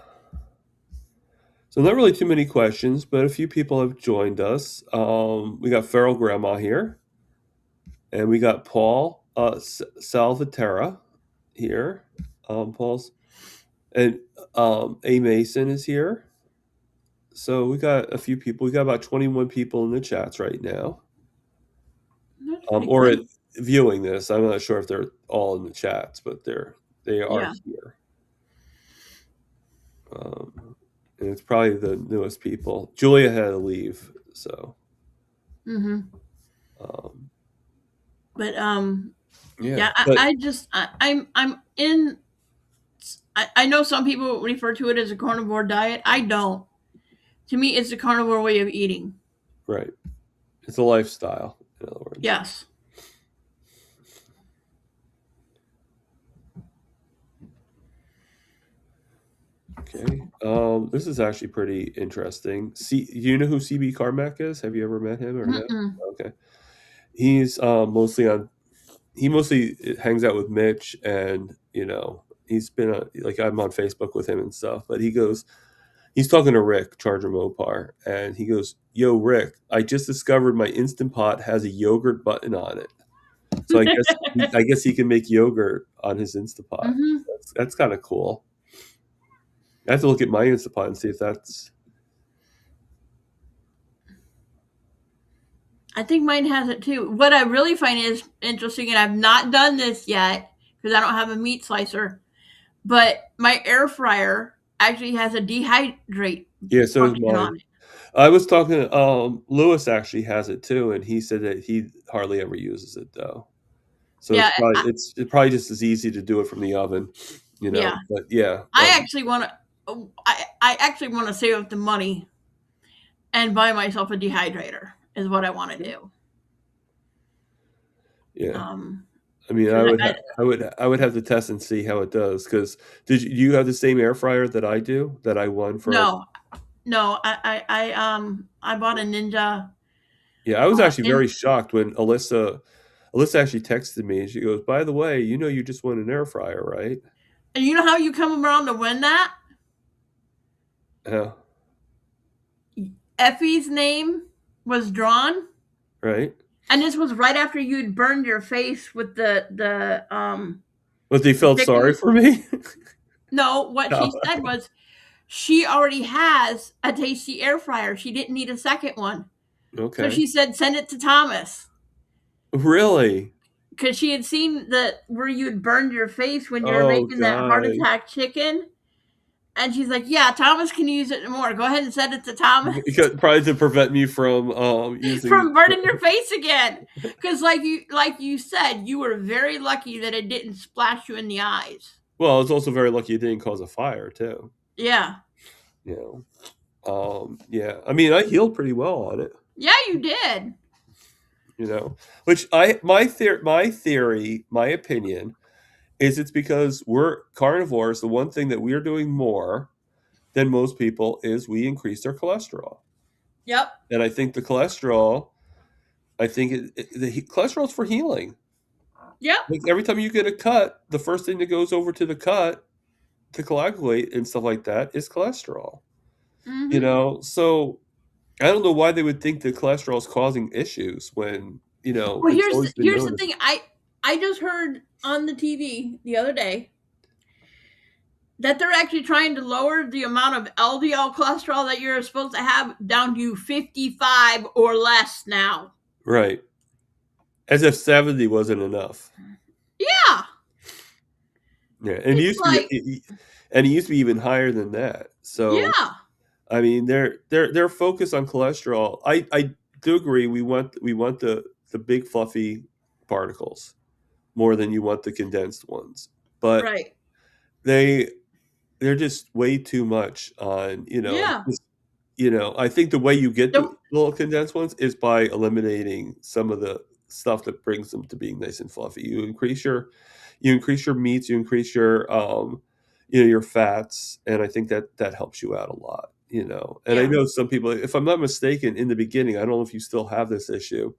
so not really too many questions, but a few people have joined us. We got Feral Grandma here, and we got Paul Salvatera here. Paul's and A Mason is here. So we got a few people. We got about 21 people in the chats right now, that's pretty or good. viewing this. I'm not sure if they're all in the chats, but they are Yeah. here. Um, and it's probably the newest people. Julia had to leave, so Hmm. um, But yeah. yeah, But I just I'm in. I know some people refer to it as a carnivore diet. I don't. To me, it's a carnivore way of eating. right, it's a lifestyle. In other words, Yes. okay. This is actually pretty interesting. See, do you know who CB Carmack is? Have you ever met him or no? Mm-mm. Okay, he's mostly on he mostly hangs out with Mitch, and he's been like I'm on Facebook with him and stuff. But he's talking to Rick Charger Mopar, and he goes, "Yo, Rick, I just discovered my Instant Pot has a yogurt button on it, so I guess he can make yogurt on his Instant Pot. Hmm. That's kind of cool. I have to look at my Instant Pot and see if that's I think mine has it too. What I really find is interesting, and I've not done this yet because I don't have a meat slicer, but my air fryer actually has a dehydrate yeah. So is function mine. on it. I was talking. Lewis actually has it too, and he said that he hardly ever uses it though. So Yeah, it's probably just as easy to do it from the oven, yeah. But yeah, I actually want to. I actually want to save up the money and buy myself a dehydrator. Is what I want to do. yeah. Um, I mean, because I would have to test and see how it does. Because do you have the same air fryer that I do that I won for? no, no, I bought a Ninja. Yeah, I was actually In very shocked when Alyssa actually texted me and she goes, "By the way, you just won an air fryer, right?" and you know how you come around to win that? Yeah, Effie's name was drawn, right. and this was right after you'd burned your face with But they the felt sorry chicken. for me. No, what Oh, she said was she already has a tasty air fryer. She didn't need a second one. So okay. she said send it to Thomas Really? because she had seen the where you had burned your face when you were Oh making that heart God. attack chicken. And she's like, "Yeah, Thomas can use it more. Go ahead and send it to Thomas Because, probably to prevent me from using. from burning your face again." Because, like you said, you were very lucky that it didn't splash you in the eyes. Well, I was also very lucky it didn't cause a fire too. Yeah, You yeah. I mean, I healed pretty well on it. yeah, you did. Which my theory, my opinion is it's because we're carnivores. The one thing that we are doing more than most people is we increase our cholesterol, Yep. and I think the cholesterol. I think the cholesterol is for healing. Yep. Like every time you get a cut, the first thing that goes over to the cut to coagulate and stuff like that is cholesterol. Hmm. So I don't know why they would think that cholesterol is causing issues when Well, it's here's always been here's the known. thing. I just heard on the TV the other day that they're actually trying to lower the amount of LDL cholesterol that you're supposed to have down to 55 or less now. Right, as if 70 wasn't enough. Yeah, Yeah, and it's like, it used to be even higher than that. So yeah. I mean, they're focused on cholesterol. I do agree. We want the big fluffy particles. more than you want the condensed ones. But Right. they they're just way too much on, Yeah. just, I think the way you get the The, little condensed ones is by eliminating some of the stuff that brings them to being nice and fluffy. You increase your meats, you increase your fats, and I think that that helps you out a lot. And I yeah. know some people, if I'm not mistaken, in the beginning, I don't know if you still have this issue,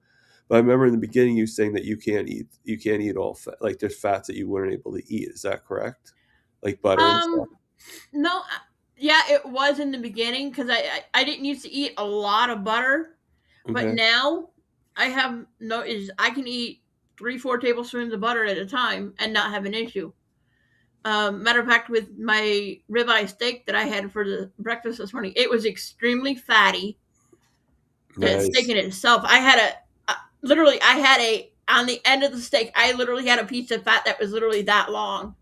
but I remember in the beginning you saying that you can't eat all fat, like there's fats that you weren't able to eat. Is that correct? Like butter and stuff. No, yeah, it was in the beginning because I didn't used to eat a lot of butter, but Okay. now I have no is I can eat 3 4 tablespoons of butter at a time and not have an issue. Matter of fact, with my ribeye steak that I had for the breakfast this morning, it was extremely fatty. The steak Nice. in itself, literally I had a on the end of the steak. I literally had a piece of fat that was literally that long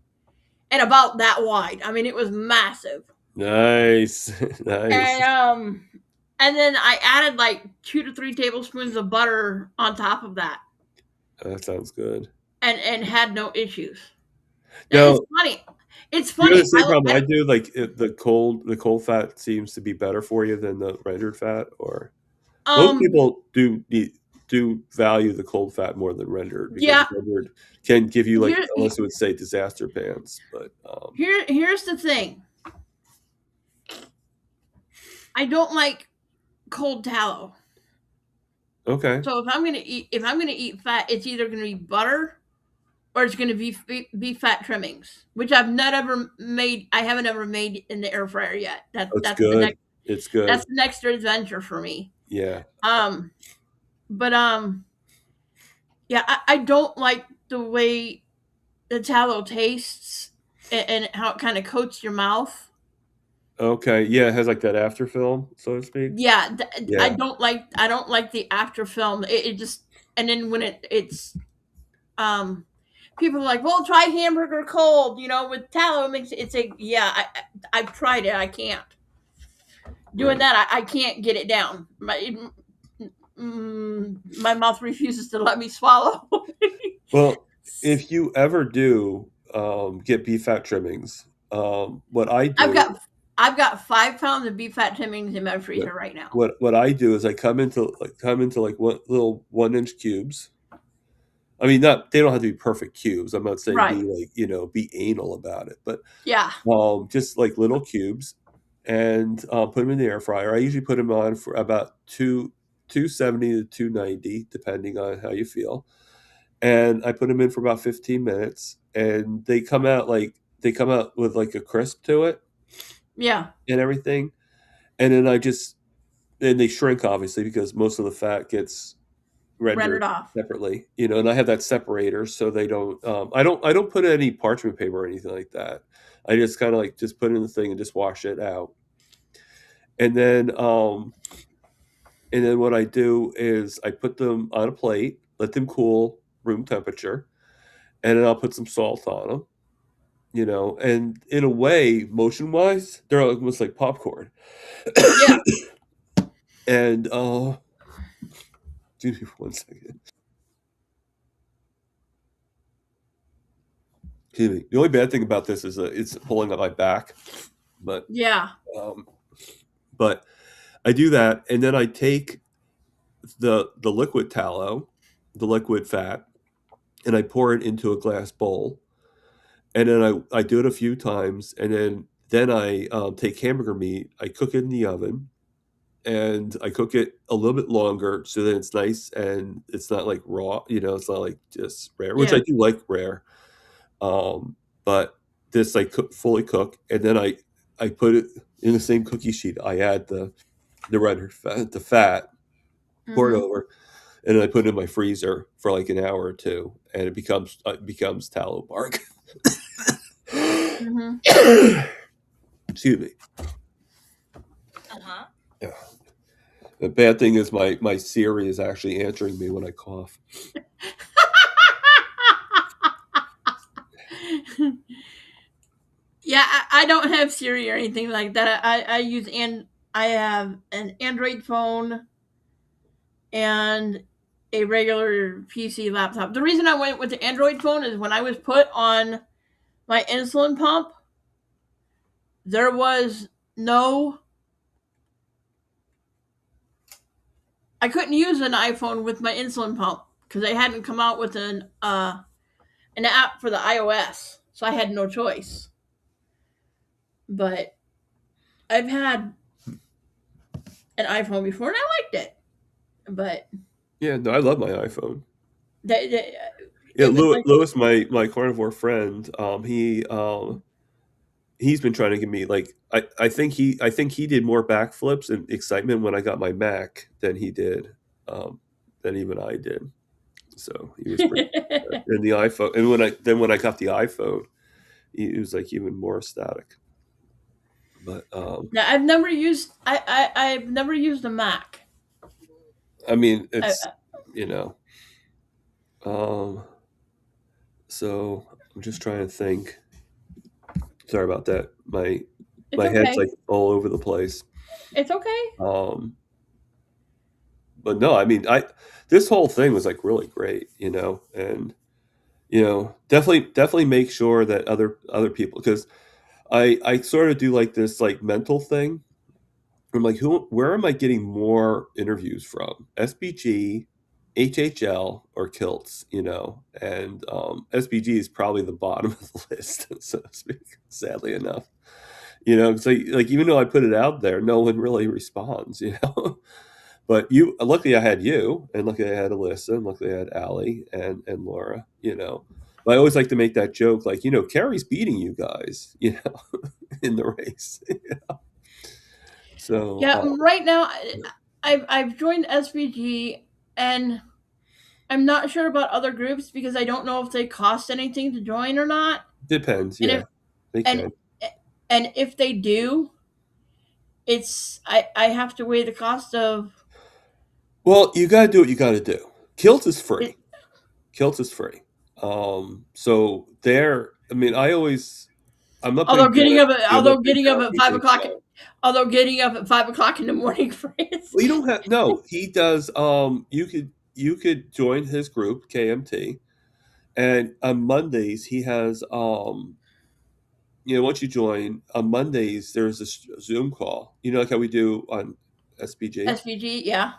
and about that wide. I mean, it was massive. Nice. Nice. And and then I added like 2 to 3 tablespoons of butter on top of that, That sounds good. and had no issues. It's Now, funny. It's you have funny. the same problem I do. Like the cold fat seems to be better for you than the rendered fat, or most Um people do value the cold fat more than rendered because yeah, rendered can give you, like, here unless it would say disaster pants, but here's the thing. I don't like cold tallow. okay, So if I'm gonna eat fat, it's either gonna be butter or it's gonna be fat trimmings, which I've not ever made. I haven't ever made in the air fryer yet. it's good. It's That's good. the next adventure for me. Yeah. Um, but yeah, I don't like the way the tallow tastes and how it kind of coats your mouth. Okay. Yeah, it has like that after film, so to speak. Yeah, Yeah. I don't like the after film. It just and then when it's um people are like, well, try hamburger cold, with tallow. It makes it's a yeah. I've tried it. I can't doing Right. that. I can't get it down. My mouth refuses to let me swallow. Well, if you ever do get beef fat trimmings, what I I've do, got I've got 5 pounds of beef fat trimmings in my yeah, freezer right now. what I do is I come into like one little 1 inch cubes. I mean, not they don't have to be perfect cubes. I'm not saying Right. be anal about it, but Yeah. just like little cubes, and put them in the air fryer. I usually put them on for about 270 to 290, depending on how you feel. And I put them in for about 15 minutes, and they come out with like a crisp to it Yeah. and everything. And then and they shrink, obviously, because most of the fat gets rendered Rendered off. separately, and I have that separator so they don't I don't put any parchment paper or anything like that. I just kind of like just put it in the thing and just wash it out. And then what I do is I put them on a plate, let them cool room temperature, and then I'll put some salt on them, and in a way, motion wise, they're almost like popcorn. Yeah. And excuse me for 1 second. Excuse me. The only bad thing about this is it's pulling up my back, but Yeah. um, but I do that, and then I take the liquid tallow, the liquid fat, and I pour it into a glass bowl, and then I do it a few times, and then I take hamburger meat, I cook it in the oven, and I cook it a little bit longer so that it's nice and it's not like raw, it's not like just rare, which I Yeah. do like rare. Um, but this I fully cook, and then I put it in the same cookie sheet. I add the rendered fat, the fat, pour it Mhm. over, and then I put it in my freezer for like an hour or two, and it becomes tallow bark. Mhm. Excuse me. Yeah. The bad thing is my Siri is actually answering me when I cough. Yeah, I don't have Siri or anything like that. I use I have an Android phone and a regular PC laptop. The reason I went with the Android phone is when I was put on my insulin pump, there was no, I couldn't use an iPhone with my insulin pump because they hadn't come out with an app for the iOS, so I had no choice. But I've had an iPhone before and I liked it, but Yeah, no, I love my iPhone. they, Yeah, it was like, Lewis, my carnivore friend, he's been trying to give me like I think he did more backflips and excitement when I got my Mac than he did, um, than even I did. So he was pretty. And the iPhone, and when I got the iPhone, he was like even more ecstatic. But now I've never used a Mac. I mean, I, it's you know, um, so I'm just trying to think. Sorry about that. it's My head's okay. like all over the place. It's okay. Um, but no, I mean, I this whole thing was like really great, and definitely make sure that other people, because I sort of do like this like mental thing. I'm like, where am I getting more interviews from? SBG, HHL, or Kilts? And SBG is probably the bottom of the list, so to speak. Sadly enough, so like even though I put it out there, no one really responds. But luckily I had you, and luckily I had Alyssa, and luckily I had Allie and Laura. But I always like to make that joke, like, Carrie's beating you guys, in the race. So, Yeah, right now I've joined SVG and I'm not sure about other groups because I don't know if they cost anything to join or not. depends. And Yeah, if they and can. and if they do, it's I have to weigh the cost of Well, you got to do what you got to do. Kilt is it. free. Kilt is free. So there. I mean, I'm not putting I'm not putting down HHL. Although getting up at 5 o'clock in the morning for it. Well, you don't have no. He does. You could join his group KMT, and on Mondays he has. Once you join on Mondays, there's a Zoom call. Like how we do on SPG. SVG, yeah.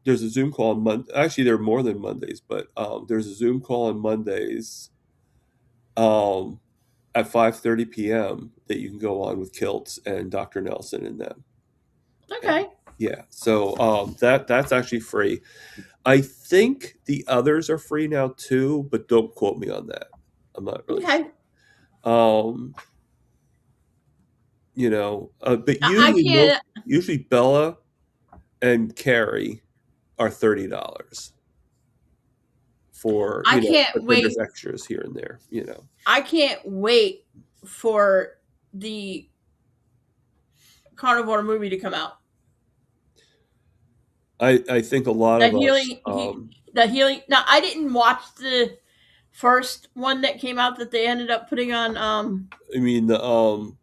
There's a Zoom call on Monday. Actually, there are more than Mondays, but there's a Zoom call on Mondays um, at 5:30 p.m. that you can go on with Kilts and Dr. Nelson and them. And Okay. yeah, so that's actually free. I think the others are free now too, but don't quote me on that. I'm not really sure. Okay. Um, but I can't usually Bella and Carrie are $30 for, I but can't then there's wait extras here and there. I can't wait for the carnivore movie to come out. I think a lot The of us, healing the healing now I didn't watch the first one that came out that they ended up putting on I mean, the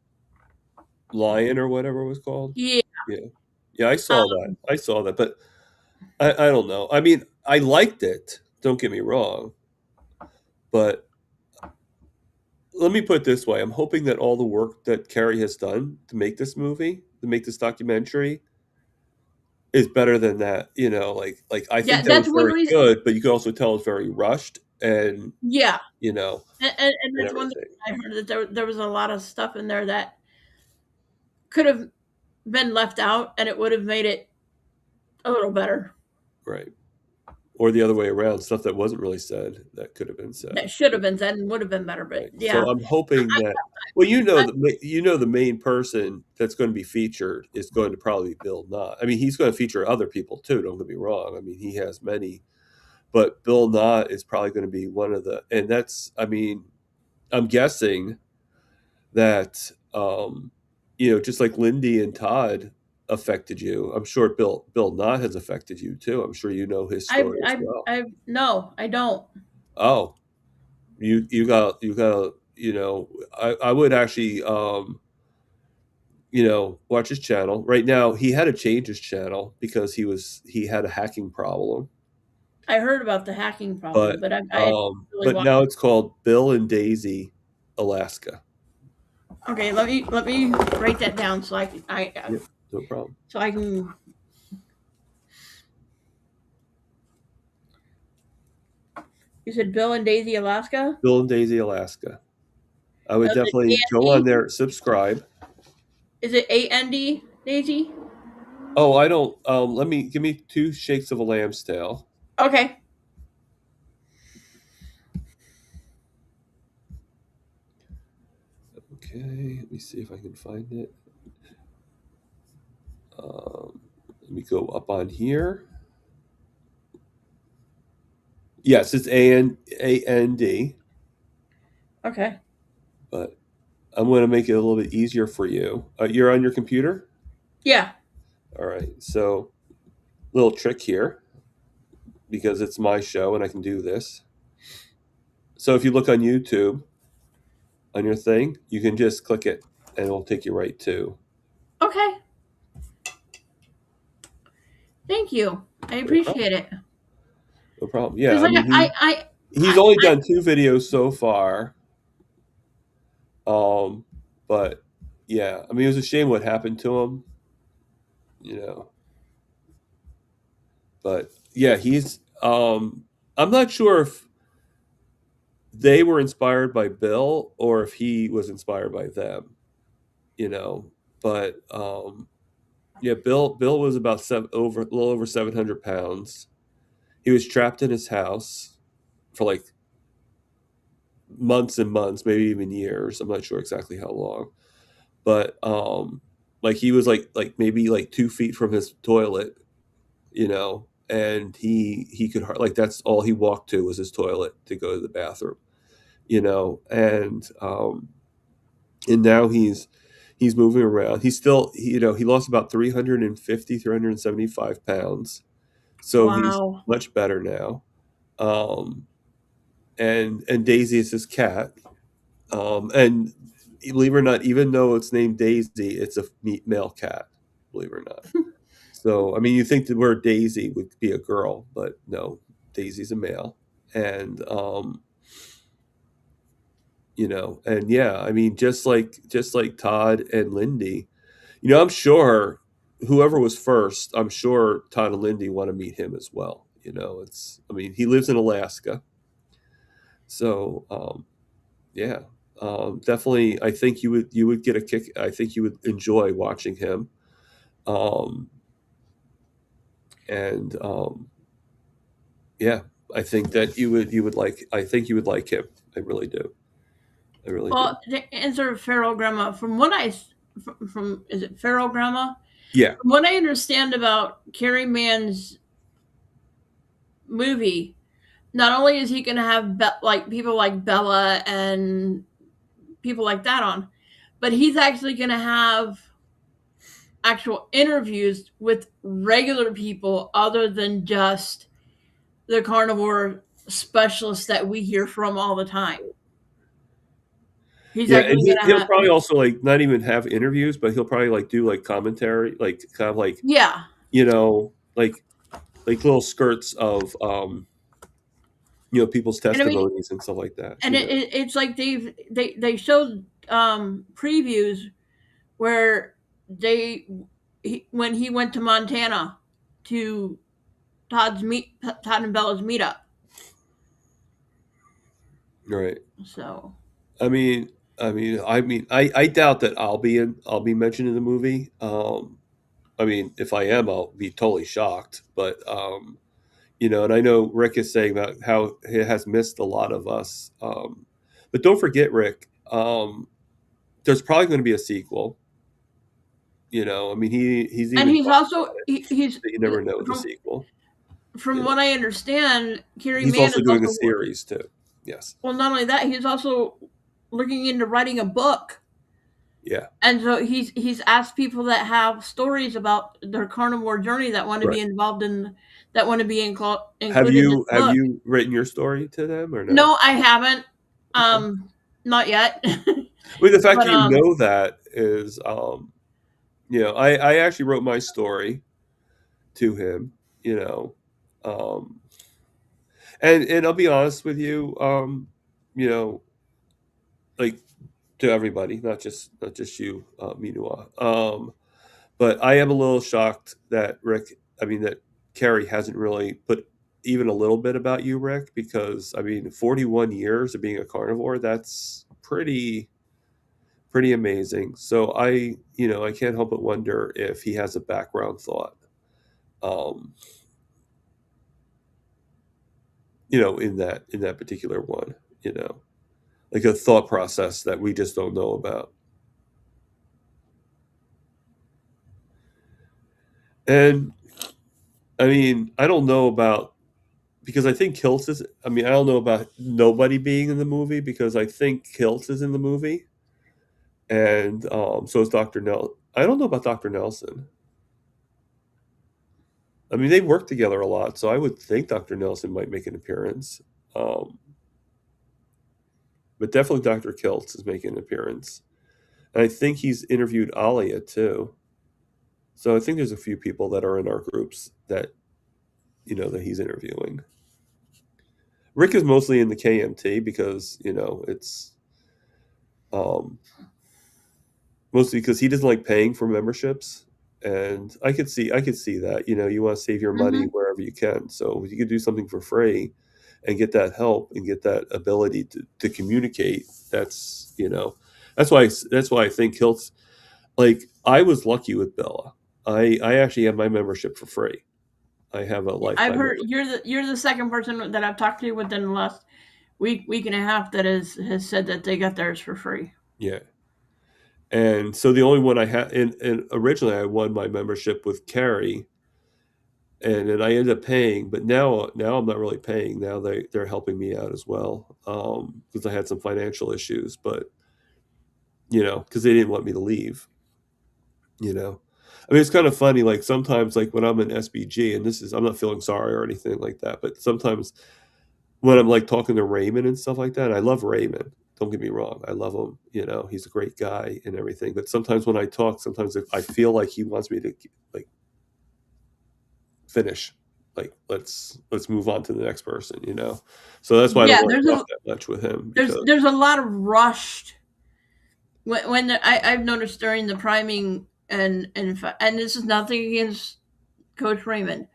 Lion or whatever it was called. yeah Yeah. Yeah, I um, saw that. I saw that, but I don't know. I mean, I liked it. Don't get me wrong, but let me put it this way: I'm hoping that all the work that Carrie has done to make this movie, to make this documentary, is better than that. Like I yeah think that that's was one very reason good, but you could also tell it's very rushed and yeah you know and and that's one thing everything. I heard that there was a lot of stuff in there that could have been left out and it would have made it a little better. Right. Or the other way around, stuff that wasn't really said that could have been said. That should have been said and would have been better, but Right. So yeah. I'm hoping that, well, I, the main person that's going to be featured is going to probably be Bill Nye. I mean, he's going to feature other people too. Don't get me wrong. I mean, he has many, but Bill Nye is probably going to be one of the, and that's, I mean, I'm guessing that, just like Lindy and Todd affected you, I'm sure Bill Nye has affected you too. I'm sure you know his story as well. no, I don't. Oh, you got I would actually watch his channel. Right now he had to change his channel because he had a hacking problem. I heard about the hacking problem, but but I didn't really but watch now it. it's called Bill and Daisy, Alaska. Okay, let me write that down so I can Yep, no problem. so I can. You said Bill and Daisy, Alaska. Bill and Daisy, Alaska. I would Is it definitely go on Andy? there, subscribe. Is it Andy Daisy? Oh, I don't. Let me give me two shakes of a lamb's tail. Okay. Okay, let me see if I can find it. Let me go up on here. Yes, it's AND, Okay. but I'm going to make it a little bit easier for you. You're on your computer? Yeah. All right. So, little trick here because it's my show and I can do this. So, if you look on YouTube on your thing, you can just click it and it'll take you right to. Okay. Thank you. I No problem. appreciate it. No problem. Yeah, Because I like mean he's I only done two videos so far. Um, but yeah, I mean it was a shame what happened to him, you know. But yeah, he's I'm not sure if they were inspired by Bill or if he was inspired by them, you know. But yeah, Bill was about a little over 700 pounds. He was trapped in his house for like months and months, maybe even years. I'm not sure exactly how long, but like he was like maybe like 2 feet from his toilet, you know, and he could like that's all he walked to was his toilet to go to the bathroom, you know, and now he's moving around. He's still you know he lost about 350 375 pounds, so he's wow. much better now. Um, and Daisy is his cat. And believe it or not, even though it's named Daisy, it's a male cat. Believe it or not. So I mean, you think the word Daisy would be a girl, but no, Daisy's a male. And you know, and yeah, I mean, just like Todd and Lindy, you know, I'm sure whoever was first, I'm sure Todd and Lindy want to meet him as well. You know, it's I mean, he lives in Alaska, so yeah, definitely. I think you would get a kick. I think you would enjoy watching him, um, and yeah, I think that you would like. I think you would like him. I really do. I really do. Well, to answer Feral Grandma, from is it Feral Grandma? Yeah, From what I understand about Carrie Mann's movie, not only is he going to have like people like Bella and people like that on, but he's actually going to have actual interviews with regular people other than just the carnivore specialists that we hear from all the time. He's yeah, and actually going to he'll have, probably also like not even have interviews, but he'll probably like do like commentary, like kind of like yeah, you know like little skirts of people's and I mean, testimonies and stuff like that. and it's like they showed previews where when he went to Montana to Todd and Bella's meetup. Right. So, I doubt that I'll be mentioned in the movie. I mean, if I am, I'll be totally shocked. But and I know Rick is saying about how he has missed a lot of us. But don't forget, Rick. There's probably going to be a sequel. I mean, he's and even he's talked also about it. he's But you never know with the from sequel. from You what know, I understand, Carrie he's Mann also is doing a also series too. Yes. well. Not only that, he's also looking into writing a book, Yeah. and so he's asked people that have stories about their carnivore journey that want to be Right. involved in that want to be Have included in this you have book. you written your story to them or no? No, I haven't. Okay. Not yet. I mean, the fact but that you know that is, I actually wrote my story to him, you know, um, And I'll be honest with you, you know, like to everybody, not just you, Minua. But I am a little shocked that Rick, I mean, that Carrie hasn't really put even a little bit about you, Rick, because I mean, 41 years of being a carnivore, that's pretty amazing. So I can't help but wonder if he has a background thought, um, in that particular one, like a thought process that we just don't know about. And I mean, I don't know about because I think Kilt is. I mean, I don't know about nobody being in the movie because I think Kilt is in the movie, and so is Doctor Nel. I don't know about Doctor Nelson. I mean, they work together a lot, so I would think Doctor Nelson might make an appearance. Um, but definitely Doctor Kilt is making an appearance, and I think he's interviewed Alia too. So I think there's a few people that are in our groups that that he's interviewing. Rick is mostly in the KMT because it's um, mostly because he doesn't like paying for memberships, and I could see that you want to save your money Hmm. wherever you can. So if you could do something for free and get that help and get that ability to communicate, that's why I think Hilt's like I was lucky with Bella. I actually have my membership for free. I have a I've lifetime heard membership. you're the second person that I've talked to within the last week and a half that has said that they got theirs for free. Yeah. And so the only one I had, and originally I won my membership with Carrie, and then I ended up paying. But now I'm not really paying. Now they're helping me out as well because I had some financial issues. But because they didn't want me to leave. You know, I mean it's kind of funny. Like sometimes, like when I'm in SBG, and I'm not feeling sorry or anything like that. But sometimes when I'm like talking to Raymond and stuff like that, I love Raymond. Don't get me wrong, I love him. He's a great guy and everything. But sometimes when I talk, sometimes I feel like he wants me to like finish. Like let's move on to the next person. So that's why I don't Yeah, really talk that much with him because there's a lot of rushed I've noticed during the priming and this is nothing against Coach Raymond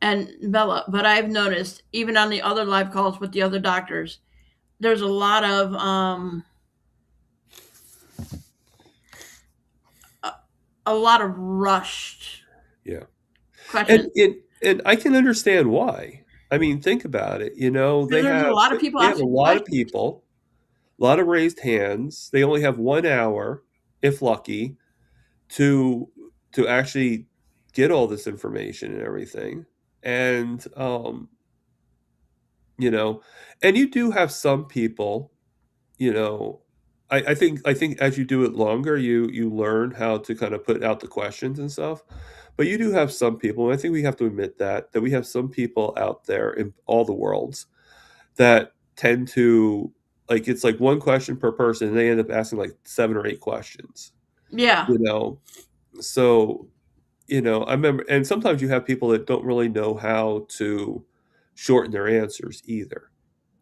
and Bella, but I've noticed even on the other live calls with the other doctors, there's a, a lot of rushed yeah, and questions. and I can understand why. I mean, think about it. They There's a have lot of people they have a asking lot of questions. people, a lot of raised hands. They only have 1 hour, if lucky, to to actually get all this information and everything. And you know, and you do have some people, you know, I think as you do it longer, you learn how to kind of put out the questions and stuff. But you do have some people, and I think we have to admit that we have some people out there in all the worlds that tend to like it's like one question per person, and they end up asking like 7 or 8 questions. Yeah, You know, so I remember, and sometimes you have people that don't really know how to shorten their answers either.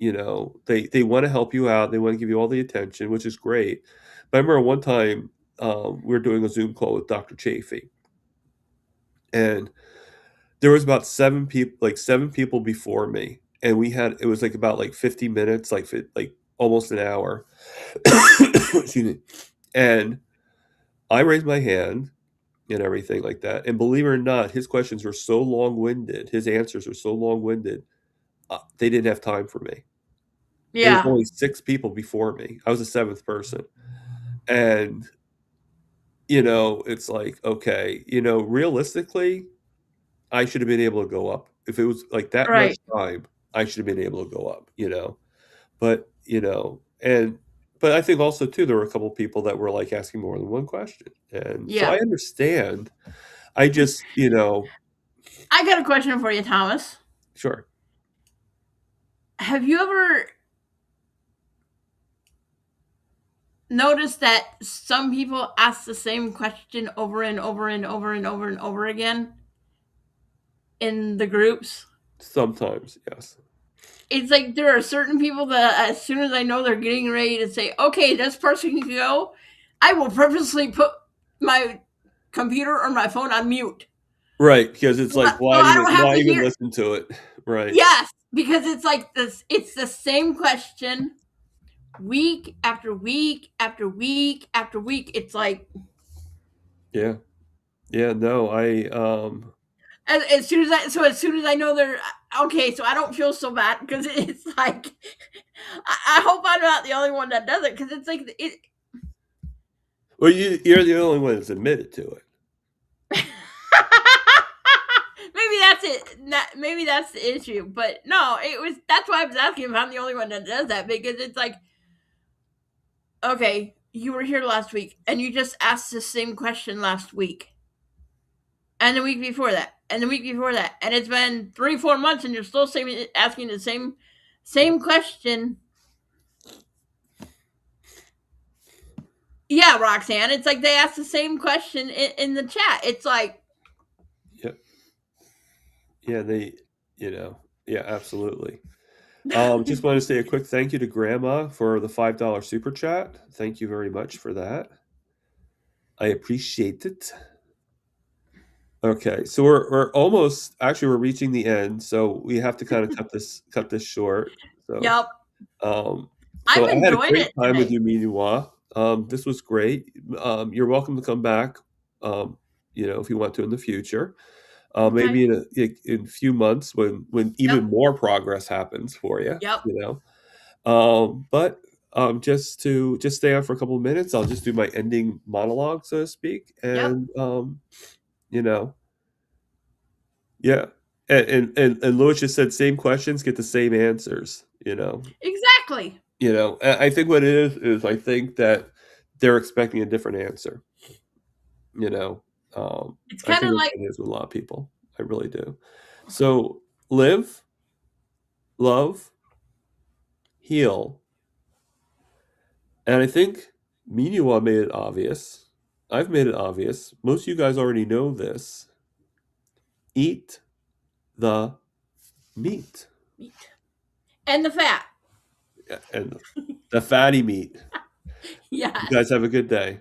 They want to help you out, they want to give you all the attention, which is great. But I remember one time we were doing a Zoom call with Dr. Chafee, and there was about 7 people before me, and it was like about like 50 minutes, like almost an hour. Excuse me. And I raised my hand and everything like that. And believe it or not, his questions were so long winded, his answers were so long winded, they didn't have time for me. There was yeah, only 6 people before me. I was the seventh person. And, it's like, okay, realistically, I should have been able to go up. If it was like that much right. time, I should have been able to go up. But, but I think also, too, there were a couple of people that were like asking more than one question. And so I Yeah, understand. I just, I got a question for you, Thomas. sure. Have you ever noticed that some people ask the same question over and over and over and over and over again in the groups? Sometimes, yes. it's like there are certain people that as soon as I know they're getting ready to say, okay, this person can go, I will purposely put my computer or my phone on mute. Right, because it's like, So I don't have why to even hear. listen to it? Right. Yes, because it's like this. It's the same question week after week after week after week. It's like Yeah. Yeah, no, as soon as I know they're okay, so I don't feel so bad because it's like I hope I'm not the only one that does it because it's like it. well, you're the only one that's admitted to it. Maybe that's it. Maybe that's the issue. But no, it was. That's why I was asking if I'm the only one that does that because it's like, okay, you were here last week and you just asked the same question last week, and the week before that, and the week before that, and it's been 3 4 months and you're still asking the same question. Yeah, Roxanne. It's like they asked the same question in the chat. It's like, Yep. Yeah, you know, yeah, absolutely. Just want to say a quick thank you to Grandma for the $5 super chat. Thank you very much for that. I appreciate it. Okay, so we're almost actually we're reaching the end, so we have to kind of cut this short. So yep, so I've I had a enjoyed great it time with today. you, Menewa. This was great. You're welcome to come back. Um, if you want to in the future. Okay. Maybe in a few months when Yep. even more progress happens for you. Yep. You know. But just stay on for a couple of minutes. I'll just do my ending monologue, so to speak, Yep. and you know, yeah. And Lewis just said same questions get the same answers. Exactly. I think what it is I think that they're expecting a different answer. You know, It's I kind think of that's like what it is with a lot of people. I really do. So live, love, heal, and I think Minua made it obvious. I've made it obvious. Most of you guys already know this. Eat the meat meat and the fat. and the fatty meat. You Yes. guys have a good day.